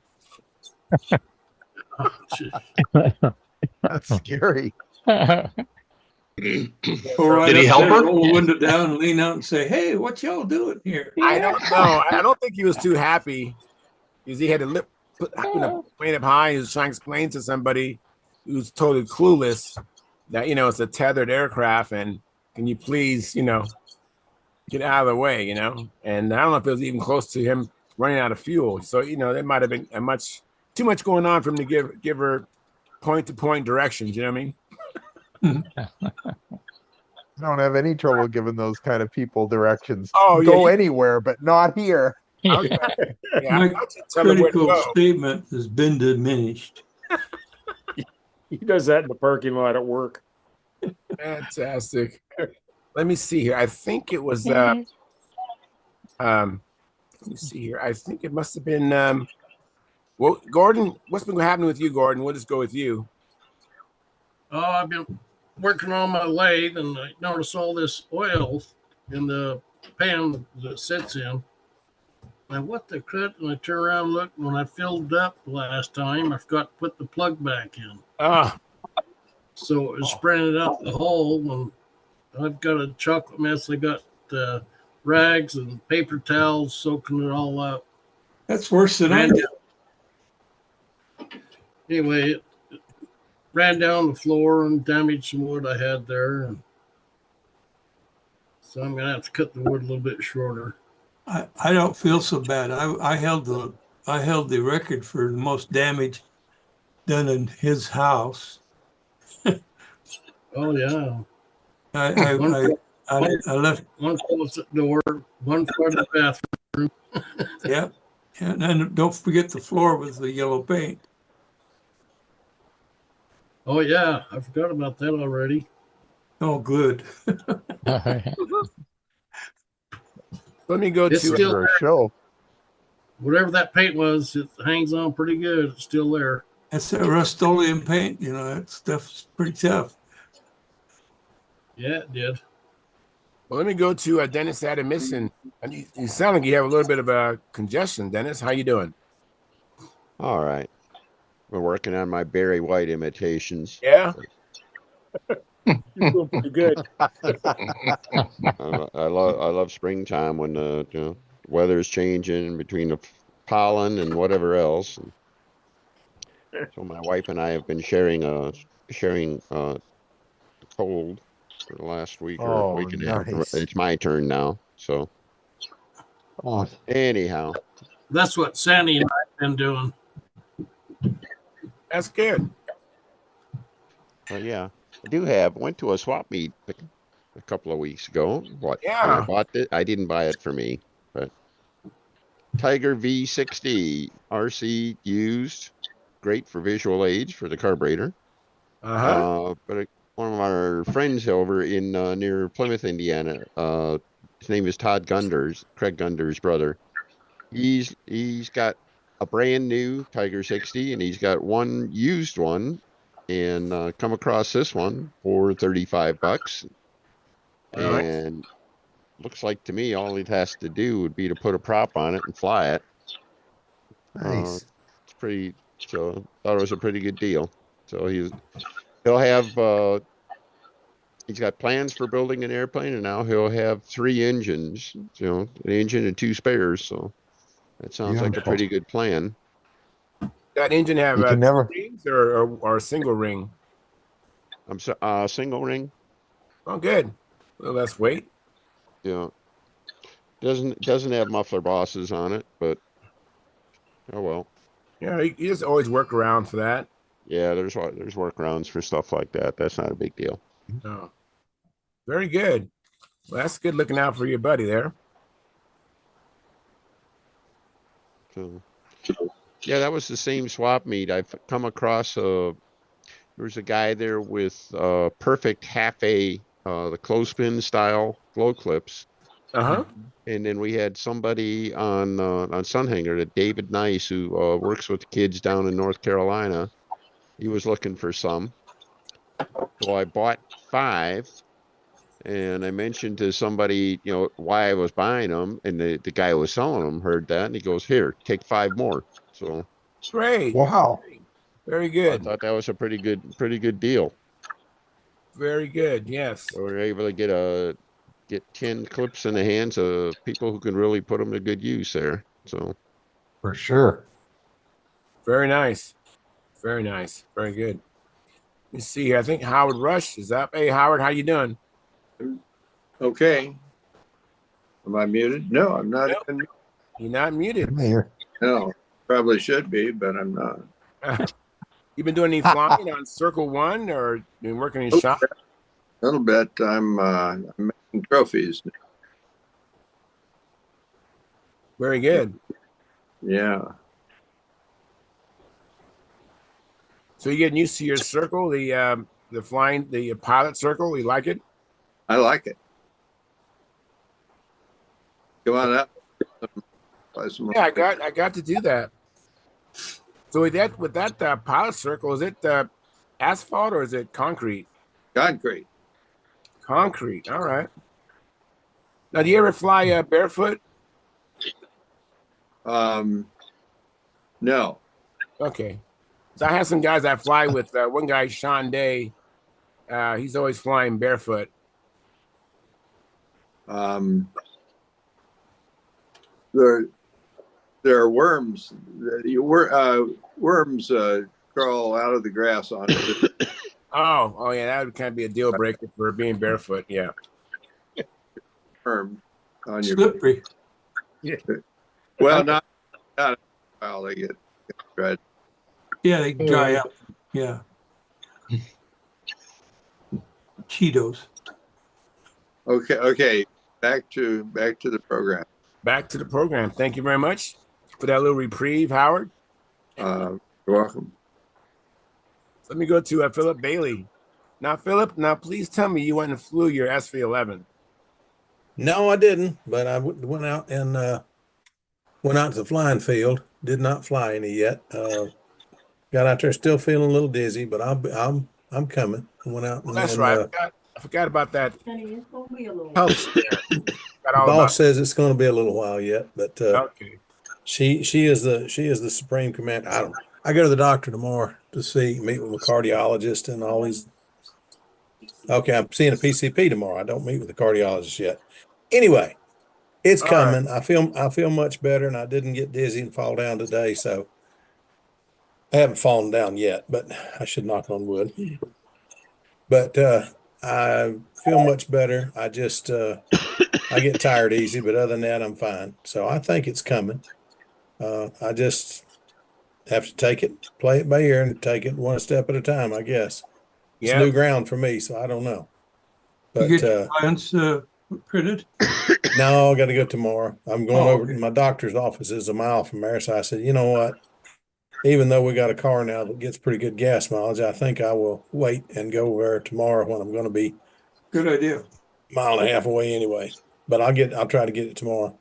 That's scary. Or Did he help her? Roll the window down and lean out and say, "Hey, what y'all doing here?" I don't know. I don't think he was too happy because he had to put plane up high. He was trying to explain to somebody who's totally clueless that it's a tethered aircraft, and can you please get out of the way, And I don't know if it was even close to him running out of fuel. So there might have been too much going on for him to give her point to point directions. You know what I mean? I don't have any trouble giving those kind of people directions. Oh, go anywhere, but not here. Okay. Yeah, My critical statement has been diminished. He does that in the parking lot at work. Fantastic. Let me see here. I think it was let me see here. I think it must have been well, Gordon, what's been happening with you, Gordon? We'll just go with you. Oh, I've been working on my lathe, and I noticed all this oil in the pan that it sits in. And what the crap? And I turn around and look, and when I filled it up last time, I forgot to put the plug back in. So it was spraying it up the hole, and I've got a chocolate mess. I got rags and paper towels soaking it all up. That's worse than I did. Anyway, it ran down the floor and damaged some wood I had there. And so I'm going to have to cut the wood a little bit shorter. I don't feel so bad. I held the record for the most damage done in his house. Oh yeah. I I left. One closed the door, one flooded the bathroom. Yeah. And then don't forget the floor with the yellow paint. Oh yeah, I forgot about that already. Oh, good. Let me go It's to still For a there. show. Whatever that paint was, it hangs on pretty good. It's still there. That's that Rust-Oleum paint, you know, that stuff's pretty tough. Yeah, it did. well, let me go to Dennis Adamison. And you sound like you have a little bit of a congestion, Dennis. How you doing? All right. We're working on my Barry White imitations. Yeah. You're doing pretty good. I love springtime when the weather's changing between the pollen and whatever else. And so my wife and I have been sharing cold for the last week or Oh, week and a half. nice. It's my turn now. So Oh, anyhow, That's what Sandy and I have been doing. That's good. but yeah, went to a swap meet a couple of weeks ago. And I Yeah. bought it. I didn't buy it for me, but Tiger V60 RC used, great for visual aids for the carburetor. But one of our friends over in near Plymouth, Indiana, his name is Todd Gunders, Craig Gunders' brother. He's got a brand new Tiger 60, and he's got one used one, and come across this one for $35, All right. and looks like to me all he has to do would be to put a prop on it and fly it. nice. It's pretty. So thought it was a pretty good deal. So he'll have he's got plans for building an airplane, and now he'll have 3 engines. An engine and 2 spares. So that sounds like a Beautiful. pretty good plan. That engine have You can two never, rings or a single ring? I'm so single ring. Oh, good. Well, let's wait. Doesn't have muffler bosses on it, but oh well. Yeah, you just always work around for that. Yeah, there's workarounds for stuff like that. That's not a big deal. Oh, very good. Well, that's good looking out for your buddy there. So yeah, that was the same swap meet. I've come across there was a guy there with perfect half A the clothespin style glow clips. Uh-huh. And then we had somebody on Stunthangar, David Nice, who works with kids down in North Carolina. He was looking for some. So I bought 5, and I mentioned to somebody, why I was buying them, and the guy who was selling them heard that, and he goes, "Here, take 5 more." So Great. wow. Very I good. thought that was a pretty good deal. Very good. Yes. So we were able to get 10 clips in the hands of people who can really put them to good use there. So For sure. Very nice. Very nice. Very good. Let me see here. I think Howard Rush is up. Hey, Howard, how you doing? Okay. Am I muted? No, I'm not. Nope. Even, You're not muted. Come here. no, probably should be, but I'm not. You been doing any flying on Circle One or been working in A shop? little bit. I'm making trophies. Very good. Yeah, So you're getting used to your circle, the flying, the pilot circle. You like it? I like it. Come on up. Yeah, I got to do that. So with that pilot circle, is it asphalt or is it concrete? Concrete. Concrete. All right. Now, do you ever fly barefoot? No. Okay. So I have some guys that fly with one guy, Sean Day. He's always flying barefoot. There are worms. Worms crawl out of the grass on it. Oh yeah, that would kind of be a deal breaker for being barefoot. Yeah. Worm on your. Slippery. Well, not while they get dried. Yeah, they dry up. Yeah. Cheetos. Okay. Back to the program. Back to the program. Thank you very much for that little reprieve, Howard. You're welcome. Let me go to Philip Bailey. Now, Philip, please tell me you went and flew your SV11. No, I didn't, but I went out and went out to the flying field. Did not fly any yet. Got out there still feeling a little dizzy, but I'm coming. I went out Well, and that's then right. I forgot about that health scare. Got the all boss about says it's going to be a little while yet, but okay. she is the supreme command. I go to the doctor tomorrow to meet with a cardiologist and all these. Okay, I'm seeing a PCP tomorrow. I don't meet with the cardiologist yet. Anyway, it's All right. coming. I feel much better, and I didn't get dizzy and fall down today. So I haven't fallen down yet, but I should knock on wood. But I feel much better. I just I get tired easy, but other than that, I'm fine. So I think it's coming. I just have to take it, play it by ear, and take it one step at a time. I guess it's Yeah. new ground for me, so I don't know. You But get your plans printed? no, I got to go tomorrow. I'm going over okay. to my doctor's office is a mile from there, so I said, you know what? Even though we got a car now that gets pretty good gas mileage, I think I will wait and go there tomorrow when I'm going to be Good idea. a mile and a half away anyway. But I'll try to get it tomorrow.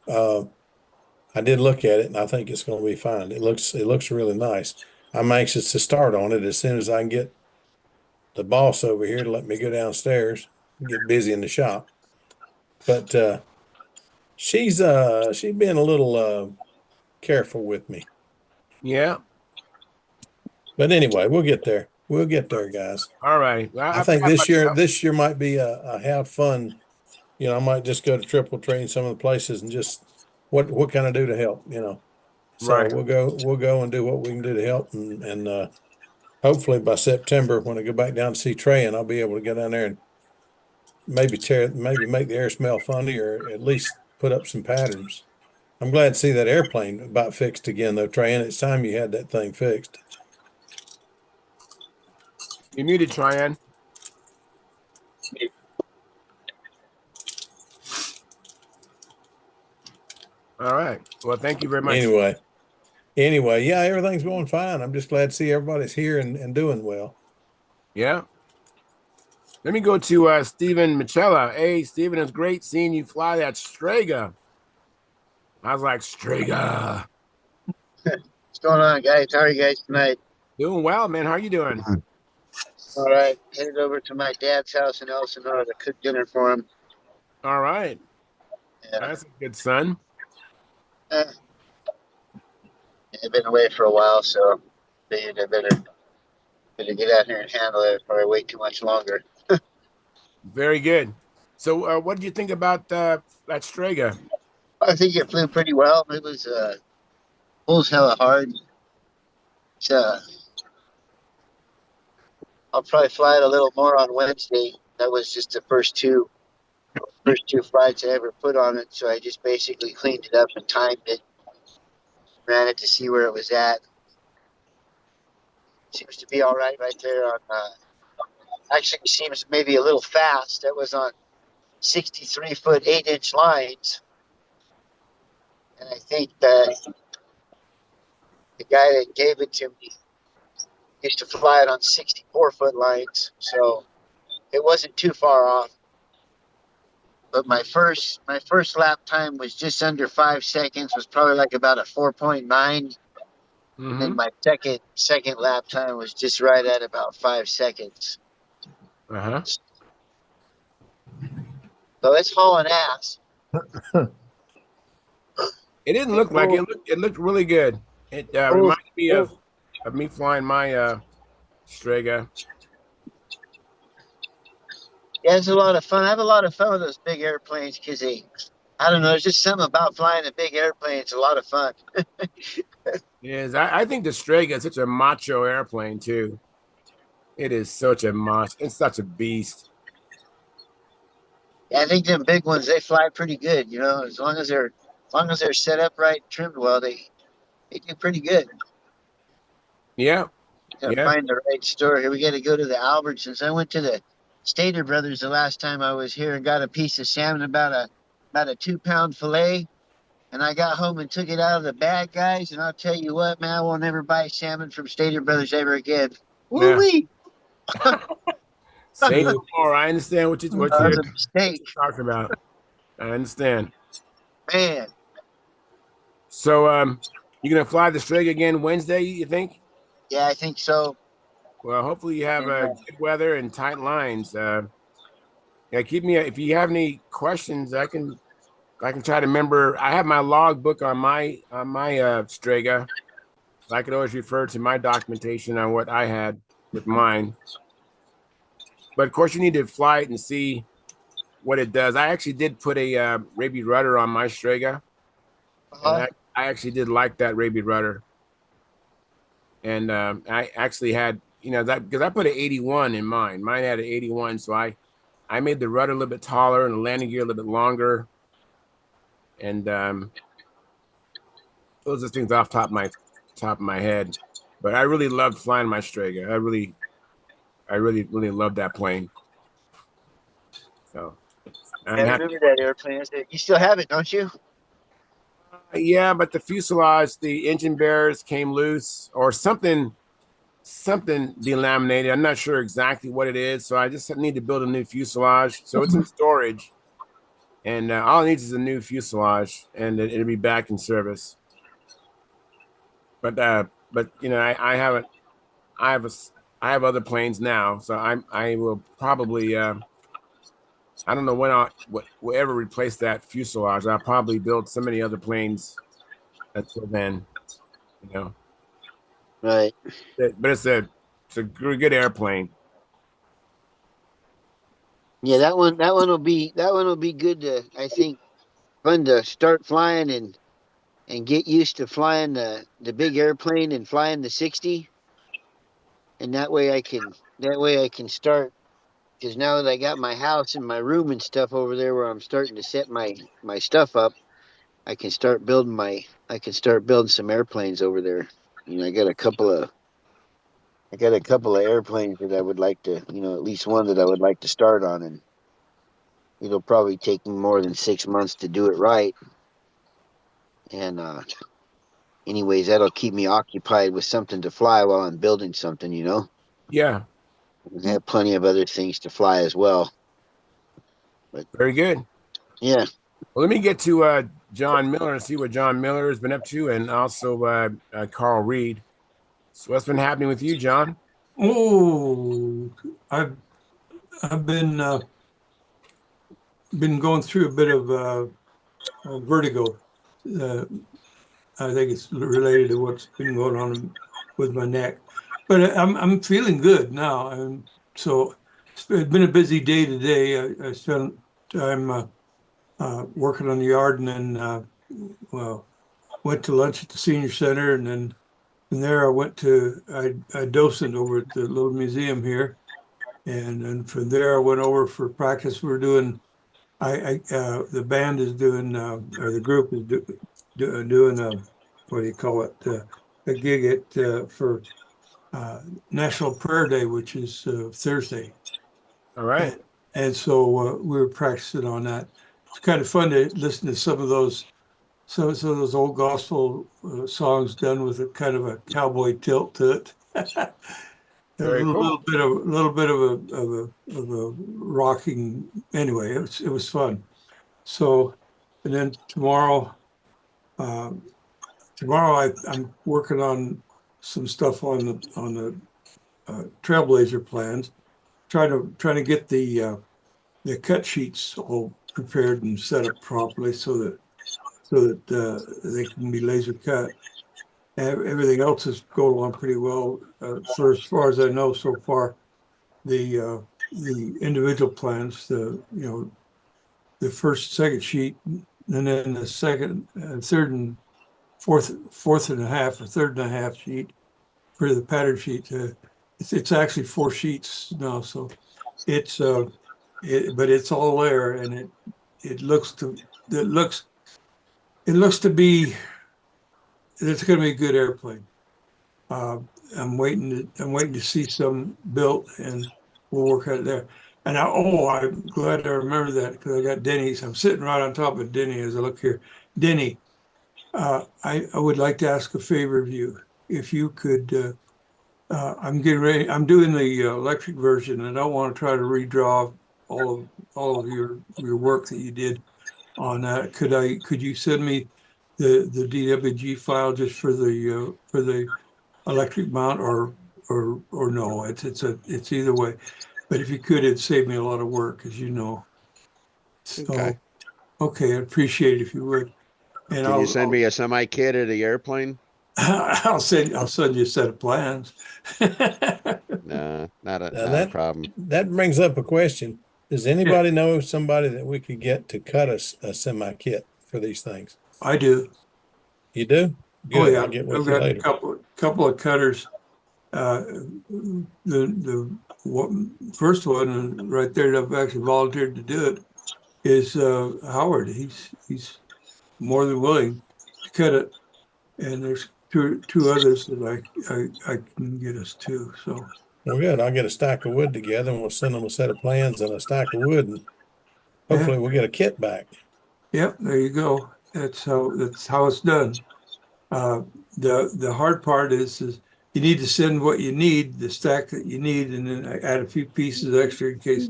I did look at it and I think it's going to be fine. It looks really nice. I'm anxious to start on it as soon as I can get the boss over here to let me go downstairs and get busy in the shop. But she's been a little careful with me. Yeah. But anyway, we'll get there. We'll get there, guys. All right. Well, I think this year might be a have fun. I might just go to Triple Tree in some of the places and just what can I do to help? So Right. we'll go and do what we can do to help, and hopefully by September when I go back down to see Trey, and I'll be able to go down there and maybe make the air smell funny, or at least put up some patterns. I'm glad to see that airplane about fixed again, though, Trey. And it's time you had that thing fixed. You're muted, Tryon. All right. Well, thank you very much. Anyway, yeah, everything's going fine. I'm just glad to see everybody's here and doing well. Yeah. Let me go to Stephen Michella. Hey, Stephen, it's great seeing you fly that Strega. I was like, Strega. What's going on, guys? How are you guys tonight? Doing well, man. How are you doing? All right. Headed over to my dad's house in Elsinore to cook dinner for him. All right. Yeah. That's a good son. I've been away for a while, so I better get out here and handle it before I wait too much longer. Very good. So what did you think about that Strega? I think it flew pretty well. It was pulls hella hard. I'll probably fly it a little more on Wednesday. That was just the first two flights I ever put on it, so I just basically cleaned it up and timed it, ran it to see where it was at. Seems to be all right there on. Actually, seems maybe a little fast. That was on 63-foot 8-inch lines, and I think that the guy that gave it to me used to fly it on 64-foot lines, so it wasn't too far off. But my first lap time was just under 5 seconds. Was probably like about a 4.9. Mm-hmm. And my second lap time was just right at about 5 seconds. Uh-huh. So it's hauling ass. It didn't look like it. It looked really good. It reminded me of me flying my Strega. Yeah, it's a lot of fun. I have a lot of fun with those big airplanes because I don't know, there's just something about flying a big airplane. It's a lot of fun. It is. I think the Strega is such a macho airplane too. It is such a it's such a beast. Yeah, I think them big ones, they fly pretty good, as long as they're set up right, trimmed well, they do pretty good. Yeah. Gotta find the right store. Here we gotta go to the Albertsons. I went to the Stater Brothers the last time I was here and got a piece of salmon, about a 2 pound fillet. And I got home and took it out of the bag, guys. And I'll tell you what, man, I will never buy salmon from Stater Brothers ever again. Yeah. Woo-wee! Say no more. I understand what That was a mistake. you're talking about. I understand. Man, So, you're gonna fly the Strega again Wednesday, you think? yeah, I think so. Well, hopefully you have And, good weather and tight lines. Yeah, keep me if you have any questions, I can try to remember. I have my log book on my Strega. So I could always refer to my documentation on what I had with mine. But of course, you need to fly it and see what it does. I actually did put a Raby rudder on my Strega, and I actually did like that Raby rudder. And I actually had, that because I put an 81 in mine. Mine had an 81, so I made the rudder a little bit taller and the landing gear a little bit longer. And those are things off top of my head. But I really loved flying my Strega. I really loved that plane. So I'm I happy. remember that airplane. You still have it, don't you? Yeah, but the fuselage, the engine bearers came loose or something delaminated. I'm not sure exactly what it is. So I just need to build a new fuselage. So it's in storage. And all it needs is a new fuselage, and it'll be back in service. But I haven't. I have other planes now, so I will probably. I don't know when will ever replace that fuselage. I'll probably build so many other planes until then. Right. But it's a good airplane. Yeah, that one will be good to, I think, fun to start flying and get used to flying the big airplane and flying the 60. And that way I can start, because now that I got my house and my room and stuff over there where I'm starting to set my stuff up, I can start building some airplanes over there. I got a couple of airplanes that I would like to, at least one that I would like to start on, and it'll probably take me more than 6 months to do it right. And anyways, that'll keep me occupied with something to fly while I'm building something. Yeah. I have plenty of other things to fly as well. But very good. Yeah. Well, let me get to John Miller and see what John Miller has been up to, and also Carl Reed. So what's been happening with you, John? Oh, I've been going through a bit of vertigo. I think it's related to what's been going on with my neck, but I'm feeling good now. And so it's been a busy day today. I spent time working on the yard, and then went to lunch at the senior center, and then from there I went to I docent over at the little museum here, and then from there I went over for practice. We're doing the band is doing or the group is doing a what do you call it a gig at for National Prayer Day, which is Thursday. All right. And so we were practicing on that. It's kind of fun to listen to some of those those old gospel songs done with a kind of a cowboy tilt to it. Very cool. A little bit of a rocking. Anyway, it was fun. So, and then tomorrow I'm working on some stuff on the Trailblazer plans, trying to get the cut sheets all prepared and set up properly so that they can be laser cut. Everything else is going along pretty well. For as far as I know so far, the individual plans, the first, second sheet, and then the second, third, and fourth and a half, or third and a half sheet for the pattern sheet. It's actually 4 sheets now, so it's but it's all there, and it looks to be it's going to be a good airplane. I'm waiting to see some built, and we'll work on it there. I'm glad I remember that because I got Denny's. I'm sitting right on top of Denny as I look here. Denny, I would like to ask a favor of you. If you could, I'm getting ready. I'm doing the electric version, and I want to try to redraw all of your work that you did on that. Could you send me the DWG file just for the electric mount, or no? It's either way. But if you could, it'd save me a lot of work, as you know. Okay. So, okay, I'd appreciate it if you would. And Can you send me a semi kit of the airplane? I'll send you a set of plans. Nah, not a Now problem. that brings up a question. Does anybody know somebody that we could get to cut us a semi kit for these things? I do. You do? Oh Good. yeah, I'll get with I've you got a later. couple of cutters. The first one right there that I've actually volunteered to do it is Howard. He's more than willing to cut it, and there's two others that I can get us to. So Well, good. I'll get a stack of wood together and we'll send them a set of plans and a stack of wood, and hopefully we'll get a kit back. yep, there you go. That's how it's done. Uh, the hard part is you need to send what you need, the stack that you need, and then add a few pieces extra in case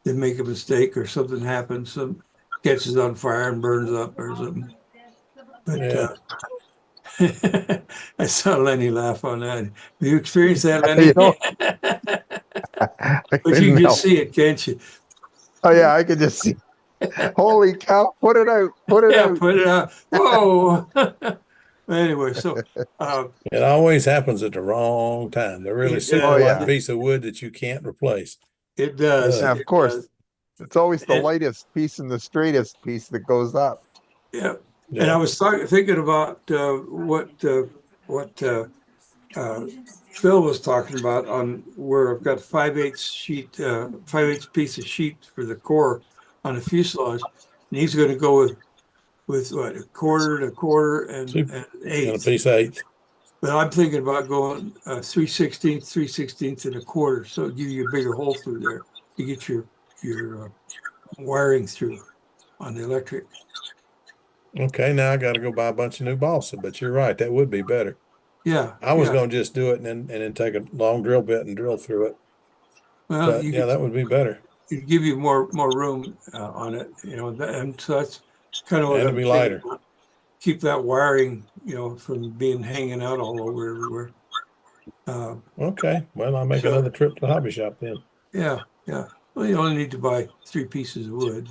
they make a mistake or something happens, some catches on fire and burns up or something. But I saw Lenny laugh on that. Have you experienced that, Lenny? You know, I But you couldn't can just help. see it, can't you? Oh yeah, I could just see. Holy cow! Put it out! Put it Yeah, out! put it out. Whoa. Anyway, so It always happens at the wrong time. They're really it super Oh does. light yeah, piece of wood that you can't replace. It does. yeah. Ugh. Of It course, does. it's always the And, lightest piece and the straightest piece that goes up. yeah. And I Yeah. was thinking about what Phil was talking about on where I've got 5/8 sheet, 5/8 piece of sheet for the core on the fuselage, and he's going to go with what, a quarter and a quarter and Super. an And a eighth. piece of eighth. But I'm thinking about going 3/16 and a quarter, so it'll give you a bigger hole through there to get your wiring through on the electric. Okay, now I gotta go buy a bunch of new balsa, but you're right, that would be better. Yeah, I was yeah. gonna just do it and then take a long drill bit and drill through it. Well, But yeah, that would be better. it give you more room on it, and so that's kind of what And to I'm be thinking lighter. about. Keep that wiring, from being hanging out all over everywhere. Okay, well, I'll make So another trip to the hobby shop then. yeah, yeah. Well, you only need to buy 3 pieces of wood.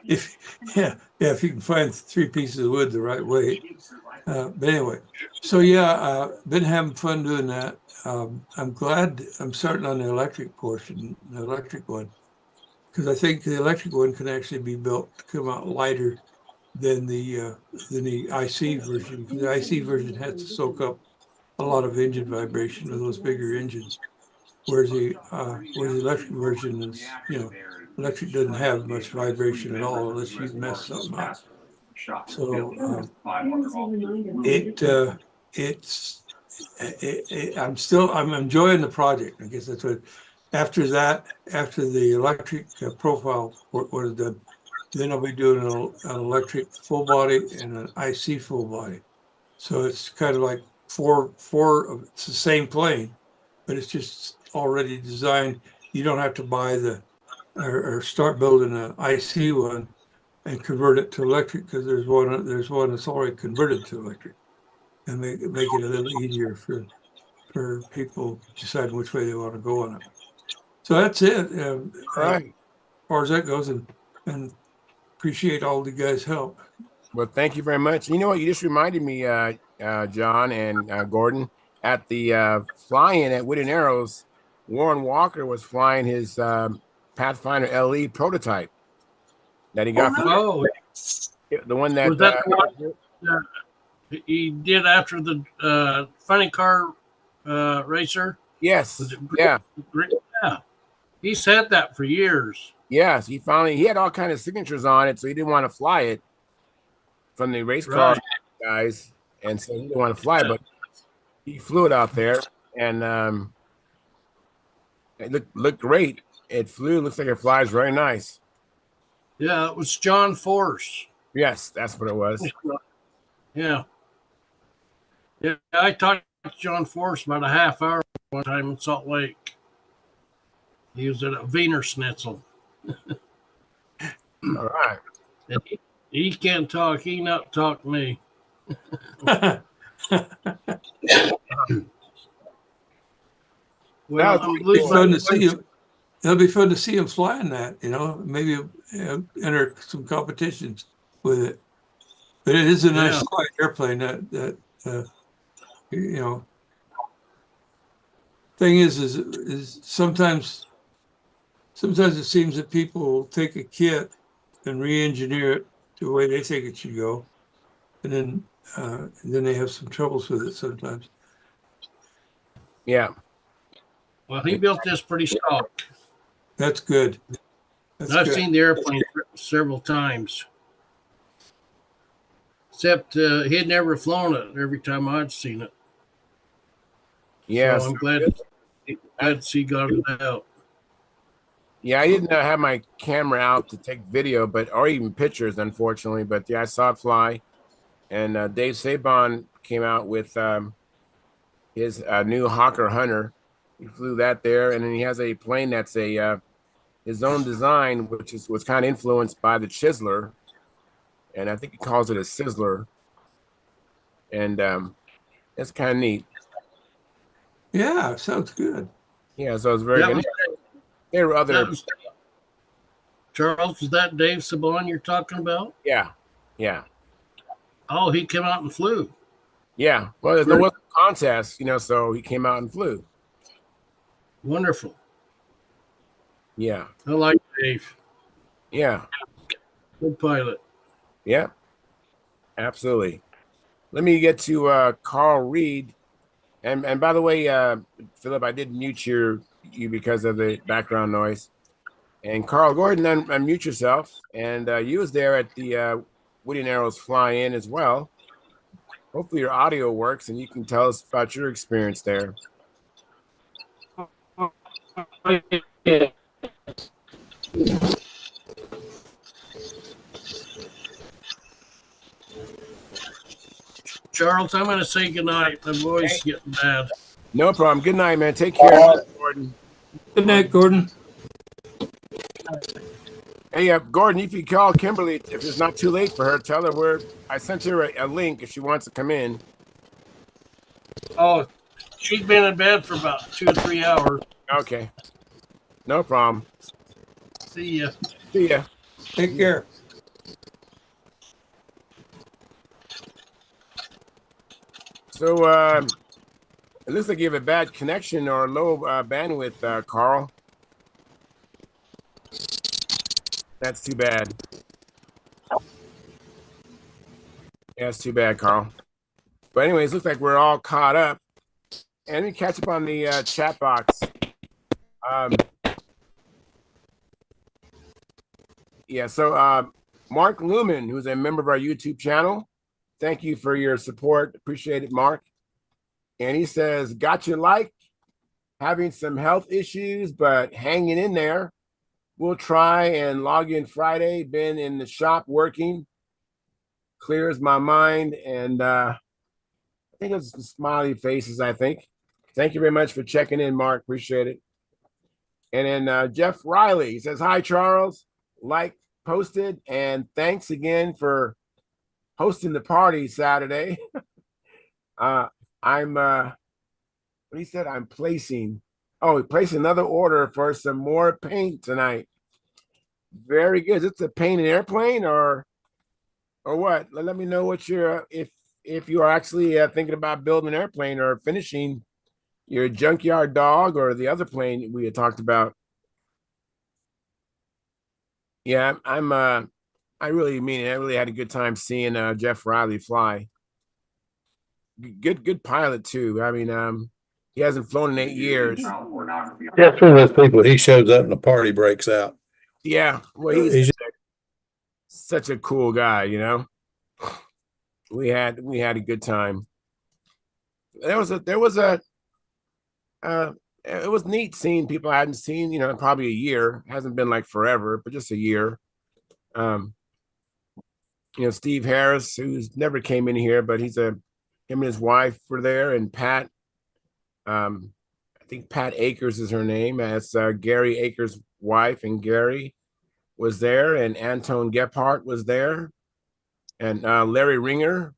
If you can find 3 pieces of wood the right way. But anyway, so yeah, been having fun doing that. I'm glad I'm starting on the electric portion, the electric one, because I think the electric one can actually be built to come out lighter than the IC version. Because the IC version has to soak up a lot of engine vibration with those bigger engines, whereas the electric version is, electric doesn't have much vibration at all unless you mess something up. So I'm enjoying the project. I guess that's what. After the electric profile was done, then I'll be doing an electric full body and an IC full body. So it's kind of like four. It's the same plane, but it's just already designed. You don't have to buy or start building an IC one and convert it to electric, because there's one that's already converted to electric, and make it a little easier for people deciding which way they want to go on it. So that's it. Right. As far as that goes, and appreciate all the guys' help. Well, thank you very much. You know what? You just reminded me, John and Gordon, at the fly-in at Wood and Arrows, Warren Walker was flying his Pathfinder LE prototype that he got from the one that was that the one he did after the funny car racer? yes, Was it yeah. Yeah. He's had that for years. Yes, he had all kind of signatures on it, so he didn't want to fly it from the race car guys, and so he didn't want to fly, but he flew it out there, and It looked great. It flew. Looks like it flies very nice. Yeah, it was John Force. Yes, that's what it was. Yeah. Yeah, I talked to John Force about a half hour one time in Salt Lake. He was at a Wiener Schnitzel. All right. And he can't talk. He not talk to me. Well, I'm It'll be losing fun my to see him. It'll be fun to see him flying that. Maybe enter some competitions with it. But it is a nice flight airplane. Thing is sometimes it seems that people take a kit and re-engineer it the way they think it should go, and then they have some troubles with it sometimes. Yeah. Well, he built this pretty stock. That's good. I've seen the airplane several times. Except he had never flown it every time I'd seen it. Yes. So I'm glad he got it out. Yeah, I didn't have my camera out to take video, or even pictures, unfortunately. But yeah, I saw it fly. And Dave Sabon came out with his new Hawker Hunter. He flew that there, and then he has a plane that's his own design, which was kind of influenced by the Chisler, and I think he calls it a Sizzler. And it's kind of neat. Yeah, sounds good. Yeah, so it's very good. There were other. Charles, was that Dave Sabon you're talking about? Yeah, yeah. Oh, he came out and flew. Yeah, well, there was a contest, so he came out and flew. Wonderful. Yeah. I like Dave. Yeah. Good pilot. Yeah. Absolutely. Let me get to Carl Reed. And by the way, Philip, I did mute you because of the background noise. And Carl, go ahead and unmute yourself. And you was there at the Woody and Arrows Fly In as well. Hopefully your audio works and you can tell us about your experience there. Charles, I'm going to say goodnight. My voice is getting bad. No problem. Good night, man. Take care, Gordon. Good night, Gordon. Hey, Gordon, if you call Kimberly, if it's not too late for her, tell her I sent her a link if she wants to come in. Oh, she's been in bed for about 2 or 3 hours. Okay. No problem. See ya. See ya. Take care. So, it looks like you have a bad connection or low bandwidth, Carl. That's too bad. Yeah, it's too bad, Carl. But anyways, looks like we're all caught up. And we catch up on the chat box. Yeah, so Mark Lumen, who's a member of our YouTube channel, thank you for your support. Appreciate it, Mark. And he says, got your like, having some health issues, but hanging in there. We'll try and log in Friday. Been in the shop working. Clears my mind. And I think it's the smiley faces, I think. Thank you very much for checking in, Mark. Appreciate it. And then Jeff Riley says, hi, Charles. Like posted. And thanks again for hosting the party Saturday. I'm what he said, I'm placing another order for some more paint tonight. Very good. Is it to paint an airplane or what? Let me know what you're if you are actually thinking about building an airplane or finishing your junkyard dog or the other plane we had talked about. Yeah, I really mean it. I really had a good time seeing Jeff Riley fly. Good pilot too. I mean, he hasn't flown in 8 years. Yeah, it's one of those people. He shows up and the party breaks out. Yeah, well, he's such a cool guy. We had a good time. There was a it was neat seeing people I hadn't seen, probably a year. Hasn't been like forever, but just a year. Um, Steve Harris, who's never came in here, but him and his wife were there, and Pat, I think Pat Akers is her name. That's Gary Akers' wife, and Gary was there, and Anton Gephardt was there, and Larry Ringer.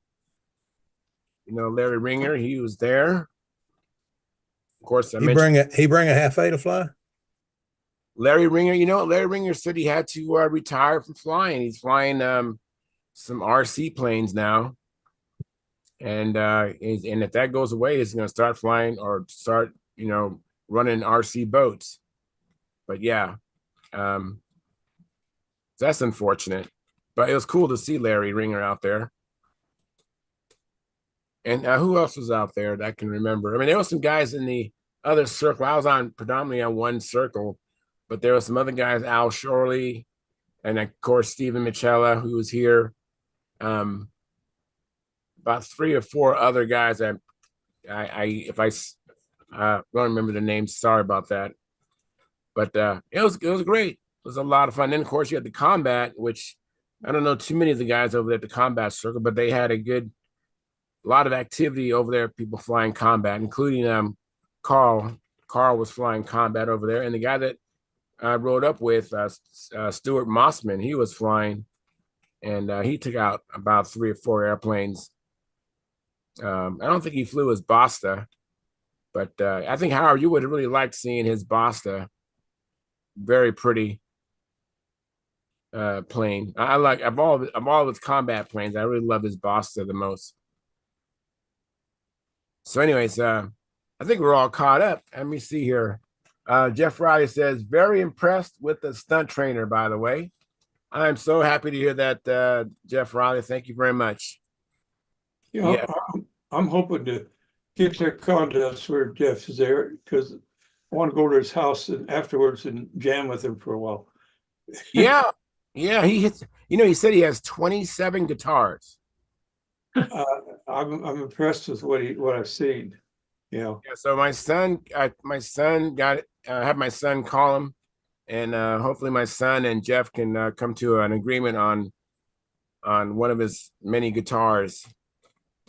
Larry Ringer, he was there. Of course, He bring a half a to fly. Larry Ringer. Larry Ringer said he had to retire from flying. He's flying some RC planes now, and if that goes away, he's going to start flying or start running RC boats. But yeah, that's unfortunate. But it was cool to see Larry Ringer out there. And who else was out there that I can remember? I mean, there were some guys in the other circle. I was predominantly on one circle, but there were some other guys, Al Shorley, and of course Stephen Michella, who was here. About 3 or 4 other guys. If I don't remember the names, sorry about that. But it was great. It was a lot of fun. Then of course you had the combat, which I don't know too many of the guys over there at the combat circle, but they had a lot of activity over there. People flying combat, including Carl. Carl was flying combat over there, and the guy that I rode up with, Stuart Mossman, he was flying, and he took out about 3 or 4 airplanes. I don't think he flew his Basta, but I think Howard, you would have really liked seeing his Basta. Very pretty plane. I like of all of his combat planes, I really love his Basta the most. So, anyways, I think we're all caught up. Let me see here. Jeff Riley says, very impressed with the stunt trainer, by the way. I'm so happy to hear that, Jeff Riley. Thank you very much. Yeah. I'm hoping to get that contest where Jeff is there because I want to go to his house and afterwards and jam with him for a while. Yeah. He hits. He said he has 27 guitars. I'm impressed with what I've seen. Yeah. So my son got have my son call him, and hopefully my son and Jeff can come to an agreement on one of his many guitars.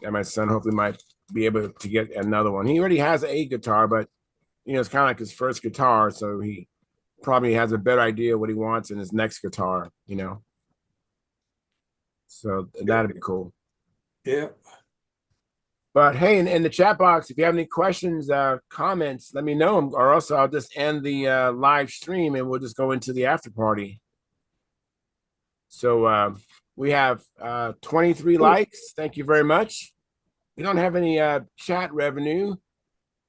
And my son hopefully might be able to get another one. He already has a guitar, but it's kind of like his first guitar, so he probably has a better idea what he wants in his next guitar. So that'd be cool. Yeah. But hey, in the chat box, if you have any questions, comments, let me know, or else I'll just end the live stream and we'll just go into the after party. So we have 23 likes. Thank you very much. We don't have any chat revenue.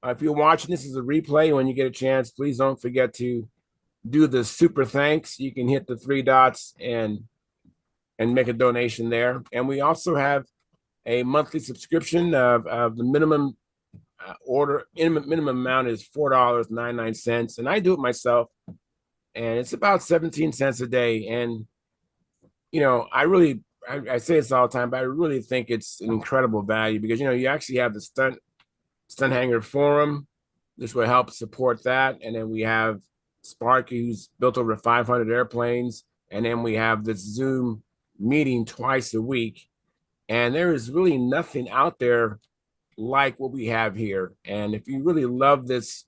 If you're watching this as a replay, when you get a chance, please don't forget to do the super thanks. You can hit the 3 dots and make a donation there. And we also have a monthly subscription of the minimum minimum amount is $4.99, and I do it myself, and it's about 17 cents a day. And I say this all the time, but I really think it's an incredible value because you actually have the Stunthangar forum. This will help support that, and then we have Sparky, who's built over 500 airplanes, and then we have this Zoom meeting twice a week. And there is really nothing out there like what we have here. And if you really love this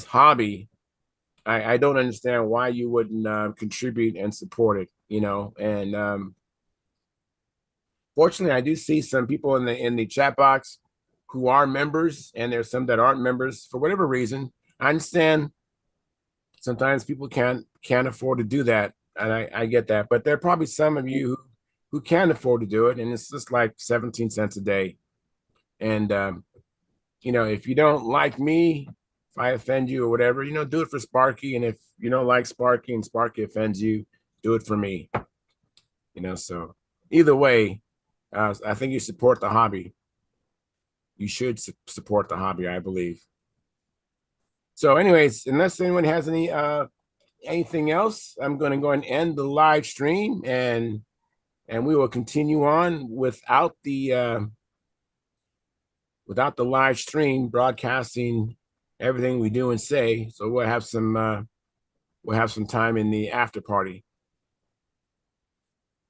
hobby, I don't understand why you wouldn't contribute and support it. And fortunately, I do see some people in the chat box who are members, and there's some that aren't members for whatever reason. I understand sometimes people can't afford to do that, and I get that. But there are probably some of you who can afford to do it, and it's just like 17 cents a day. And if you don't like me, if I offend you or whatever, do it for Sparky. And if you don't like Sparky and Sparky offends you, do it for me. So either way, I think you support the hobby. You should support the hobby, I believe. So anyways, unless anyone has anything else, I'm going to go and end the live stream, and we will continue on without the live stream broadcasting everything we do and say. So we'll have some time in the after party.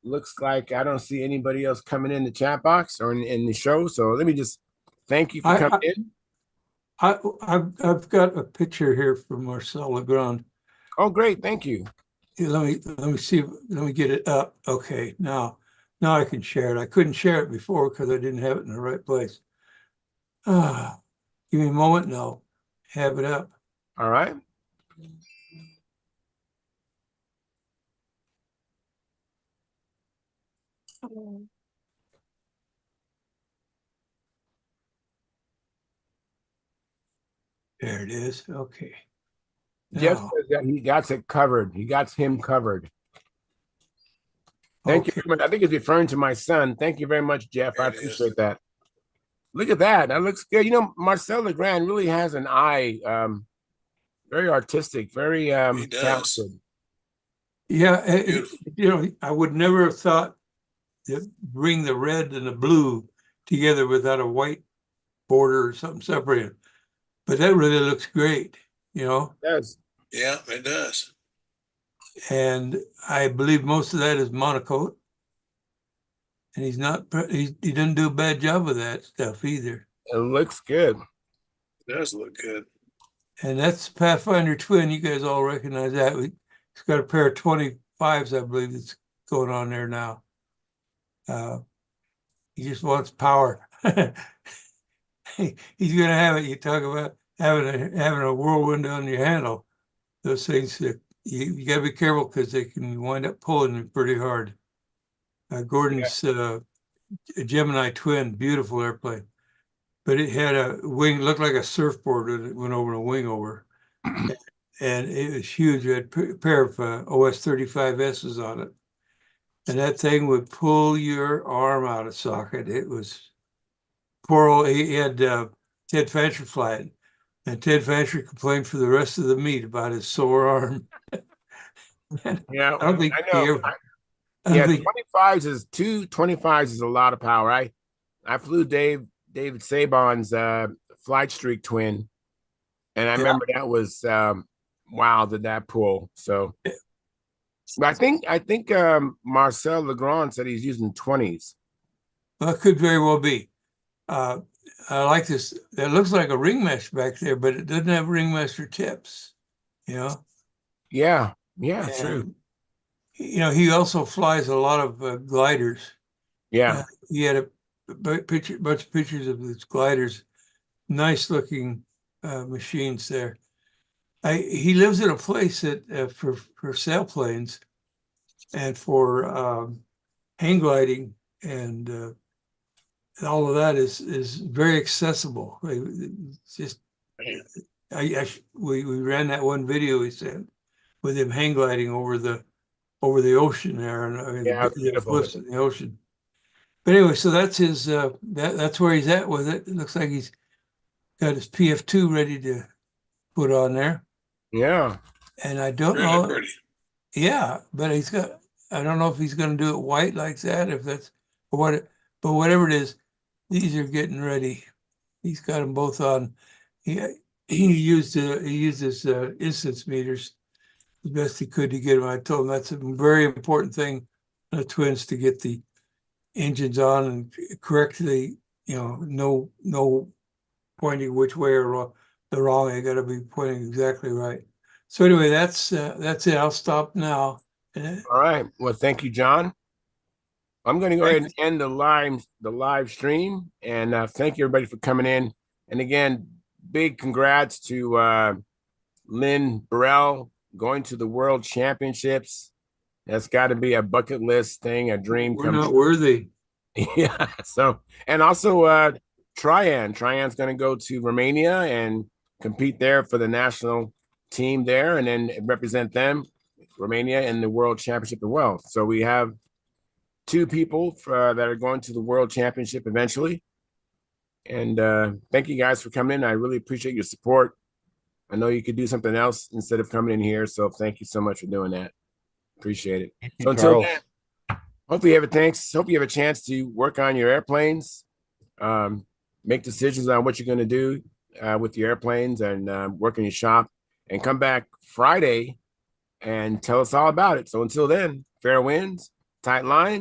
Looks like I don't see anybody else coming in the chat box or in the show. So let me just thank you for coming in. I've got a picture here from Marcel Legrand. Oh, great. Thank you. Let me see. Let me get it up. Okay, now I can share it. I couldn't share it before because I didn't have it in the right place. Give me a moment and I'll have it up. All right. There it is. Okay. Jeff Now, says that he got it covered. He got him covered. Thank you okay. very much. I think it's referring to my son. Thank you very much, Jeff. I appreciate that. Look at that. That looks good. You know, Marcel Legrand really has an eye. Very artistic, very talented. Yeah, you know, I would never have thought to bring the red and the blue together without a white border or something separated. But that really looks great, you know? It does. Yeah, it does. And I believe most of that is monocoat. And he didn't do a bad job of that stuff either. It looks good. It does look good. And that's Pathfinder Twin. You guys all recognize that. It's got a pair of 25s, I believe, that's going on there now. He just wants power. He's going to have it. You talk about having a whirlwind on your handle. Those things that you got to be careful because they can wind up pulling you pretty hard. Gordon's Gemini Twin, beautiful airplane, but it had a wing, looked like a surfboard when it went over a wing over, and it was huge. It had a pair of OS 35S's on it, and that thing would pull your arm out of socket. It was poor old. He had Ted Fancher fly it, and Ted Fancher complained for the rest of the meet about his sore arm. Yeah, I don't think I know. Yeah, 25s is 225s is a lot of power. I flew David Sabon's flight streak twin, and I remember that was wow, did that pull. So but I think Marcel Legrand said he's using 20s. Well, it could very well be. I like this. It looks like a ring mesh back there, but it doesn't have ringmaster tips, you know? Yeah, true. You know, he also flies a lot of gliders. Yeah. He had a bunch of pictures of his gliders. Nice looking machines there. He lives in a place that for sailplanes and for hang gliding and all of that is very accessible. It's just we ran that one video he sent with him hang gliding over the ocean there and the cliffs in the ocean. But anyway, so that's his that's where he's at with it. It looks like he's got his PF2 ready to put on there. Yeah. And I don't know. Pretty. Yeah, but I don't know if he's going to do it white like that, if that's what, but whatever it is, these are getting ready. He's got them both on. He used his instance meters the best he could to get them. I told him that's a very important thing, the twins, to get the engines on and correctly, you know, no pointing which way or the wrong. They got to be pointing exactly right. So anyway, that's it. I'll stop now. All right. Well, thank you, John. I'm going to go ahead and end the live stream, and thank you everybody for coming in. And again, big congrats to Lynn Burrell going to the World Championships. That's got to be a bucket list thing, a dream. We're not worthy. Yeah. So, and also Tryan's going to go to Romania and compete there for the national team there, and then represent them, Romania, in the World Championship as well. So we have 2 people that are going to the World Championship eventually. And thank you guys for coming in. I really appreciate your support. I know you could do something else instead of coming in here, so thank you so much for doing that. Appreciate it. So until then, hope you have a chance to work on your airplanes, make decisions on what you're going to do. with your airplanes and work in your shop, and come back Friday and tell us all about it. So until then, fair winds, tight lines.